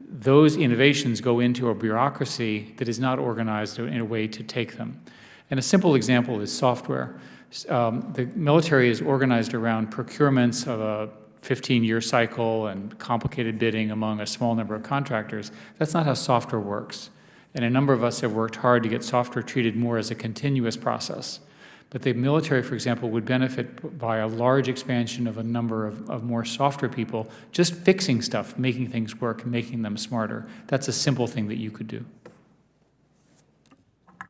those innovations go into a bureaucracy that is not organized in a way to take them. And a simple example is software. The military is organized around procurements of a 15-year cycle and complicated bidding among a small number of contractors. That's not how software works. And a number of us have worked hard to get software treated more as a continuous process. But the military, for example, would benefit by a large expansion of a number of more software people just fixing stuff, making things work, making them smarter. That's a simple thing that you could do.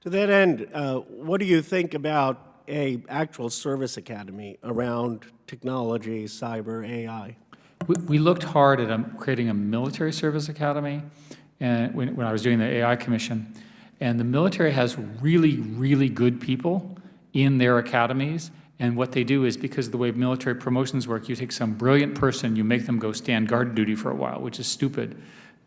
To that end, what do you think about an actual service academy around technology, cyber, AI? We looked hard at creating a military service academy and when I was doing the AI Commission. And the military has really, really good people in their academies. And what they do is, because of the way military promotions work, you take some brilliant person, you make them go stand guard duty for a while, which is stupid.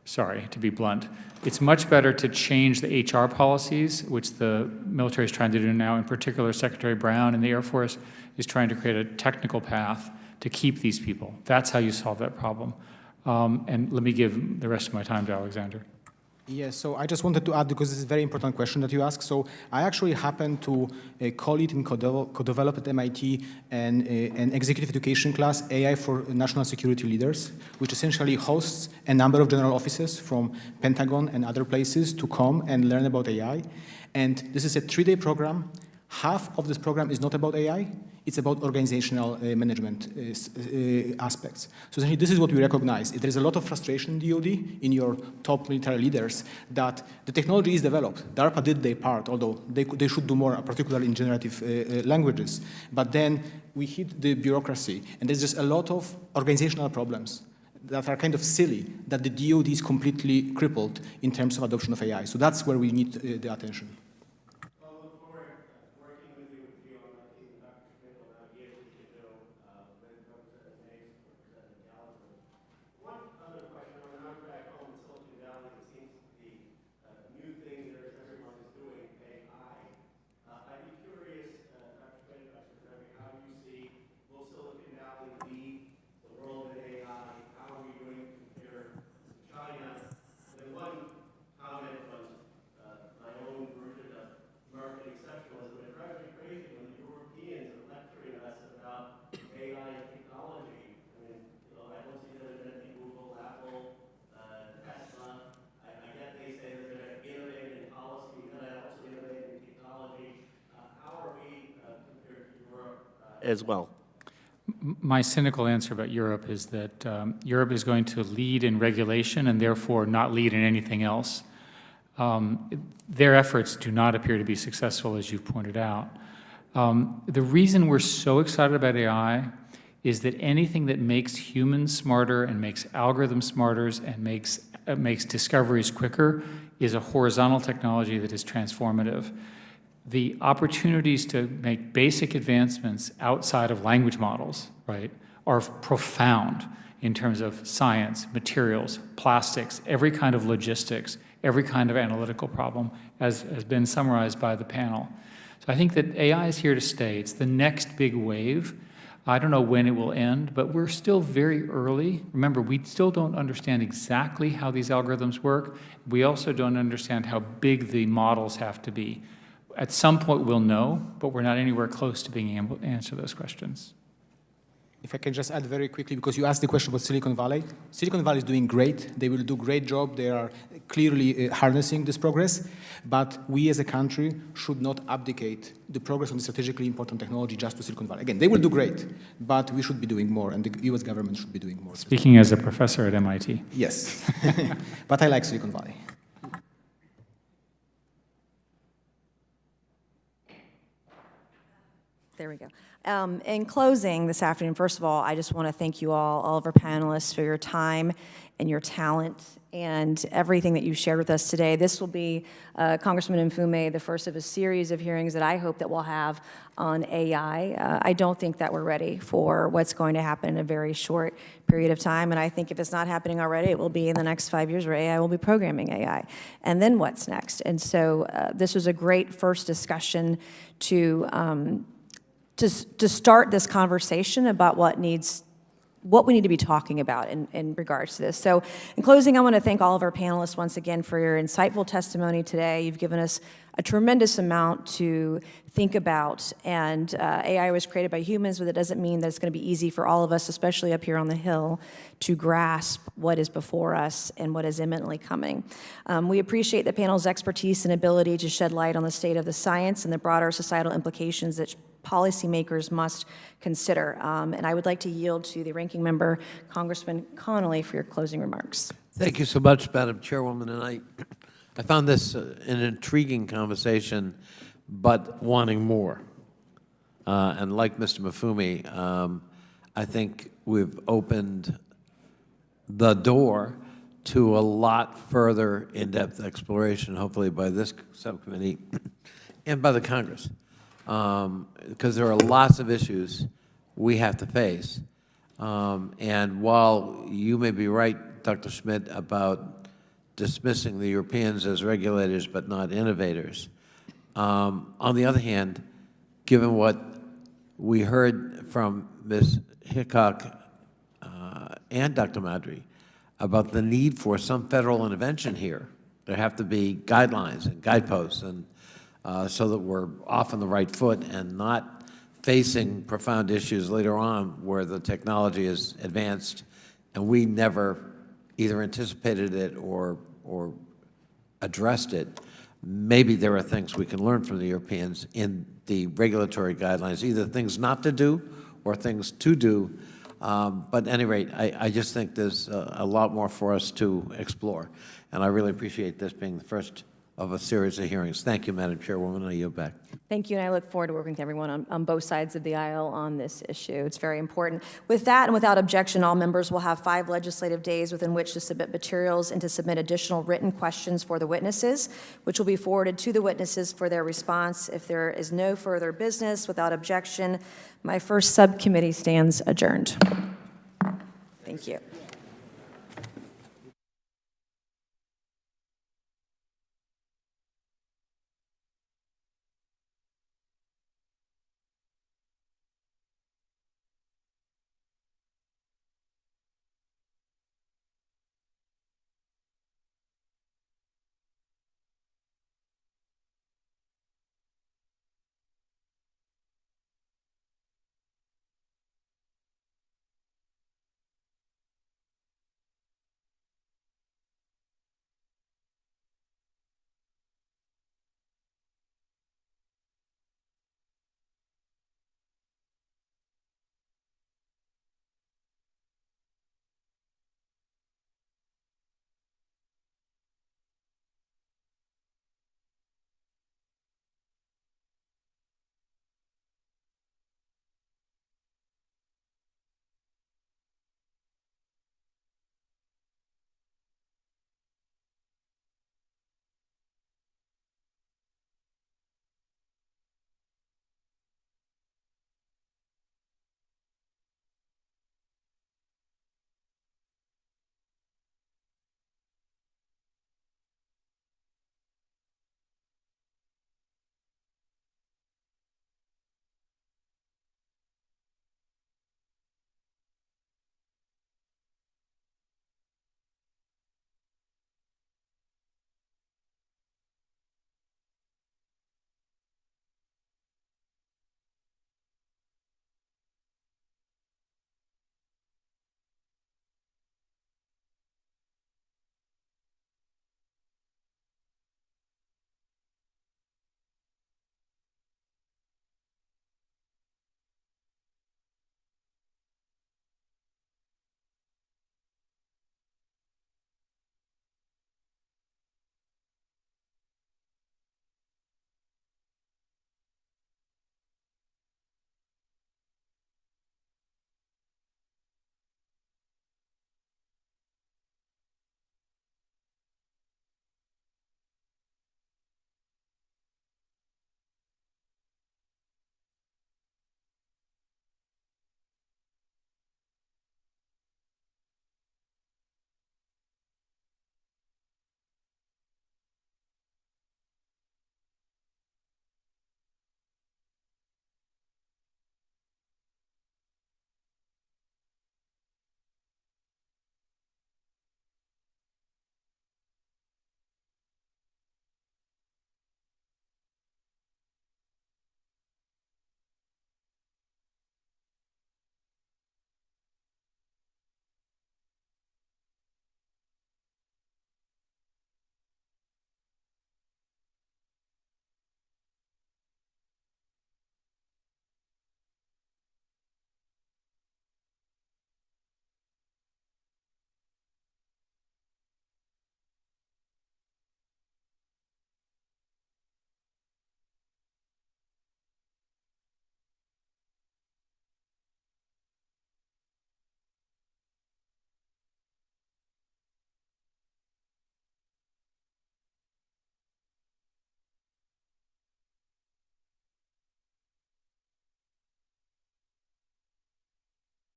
Sorry, to be blunt. It's much better to change the HR policies, which the military is trying to do now. In particular, Secretary Brown in the Air Force is trying to create a technical path to keep these people. That's how you solve that problem. And let me give the rest of my time to Alexander. Yes, so I just wanted to add, because this is a very important question that you asked. So I actually happened to co-lead and co-develop at MIT an executive education class, AI for National Security Leaders, which essentially hosts a number of general offices from Pentagon and other places to come and learn about AI. And this is a 3-day program. Half of this program is not about AI. It's about organizational management aspects. So essentially, this is what we recognize. There is a lot of frustration in DoD, in your top military leaders, that the technology is developed. DARPA did their part, although they should do more, particularly in generative languages. But then we hit the bureaucracy, and there's just a lot of organizational problems that are kind of silly, that the DoD is completely crippled in terms of adoption of AI. So that's where we need the attention. As well. My cynical answer about Europe is that Europe is going to lead in regulation and therefore not lead in anything else. Their efforts do not appear to be successful, as you've pointed out. The reason we're so excited about AI is that anything that makes humans smarter and makes algorithms smarter and makes discoveries quicker is a horizontal technology that is transformative. The opportunities to make basic advancements outside of language models, right, are profound in terms of science, materials, plastics, every kind of logistics, every kind of analytical problem, as has been summarized by the panel. So I think that AI is here to stay. It's the next big wave. I don't know when it will end, but we're still very early. Remember, we still don't understand exactly how these algorithms work. We also don't understand how big the models have to be. At some point, we'll know, but we're not anywhere close to being able to answer those questions. If I can just add very quickly, because you asked the question about Silicon Valley. Silicon Valley is doing great. They will do a great job. They are clearly harnessing this progress. But we as a country should not abdicate the progress on strategically important technology just to Silicon Valley. Again, they will do great, but we should be doing more, and the US government should be doing more. Speaking as a professor at MIT. Yes, but I like Silicon Valley. There we go. In closing this afternoon, first of all, I just want to thank you all of our panelists, for your time and your talent and everything that you've shared with us today. This will be, Congressman Mfume, the first of a series of hearings that I hope that we'll have on AI. I don't think that we're ready for what's going to happen in a very short period of time, and I think if it's not happening already, it will be in the next 5 years where AI will be programming AI. And then what's next? And so this was a great first discussion to start this conversation about what we need to be talking about in regards to this. So in closing, I want to thank all of our panelists once again for your insightful testimony today. You've given us a tremendous amount to think about, and AI was created by humans, but that doesn't mean that it's going to be easy for all of us, especially up here on the Hill, to grasp what is before us and what is imminently coming. We appreciate the panel's expertise and ability to shed light on the state of the science and the broader societal implications that policymakers must consider. And I would like to yield to the ranking member, Congressman Connolly, for your closing remarks. Thank you so much, Madam Chairwoman. And I found this an intriguing conversation, but wanting more. And like Mr. Mfume, I think we've opened the door to a lot further in-depth exploration, hopefully by this subcommittee and by the Congress. Because there are lots of issues we have to face. And while you may be right, Dr. Schmidt, about dismissing the Europeans as regulators but not innovators, on the other hand, given what we heard from Ms. Hickok and Dr. Madry about the need for some federal intervention here, there have to be guidelines and guideposts, and so that we're off on the right foot and not facing profound issues later on where the technology is advanced and we never either anticipated it or addressed it. Maybe there are things we can learn from the Europeans in the regulatory guidelines, either things not to do or things to do. But at any rate, I just think there's a lot more for us to explore. And I really appreciate this being the first of a series of hearings. Thank you, Madam Chairwoman. I yield back. Thank you, and I look forward to working with everyone on both sides of the aisle on this issue. It's very important. With that and without objection, all members will have 5 legislative days within which to submit materials and to submit additional written questions for the witnesses, which will be forwarded to the witnesses for their response. If there is no further business, without objection, my first subcommittee stands adjourned. Thank you.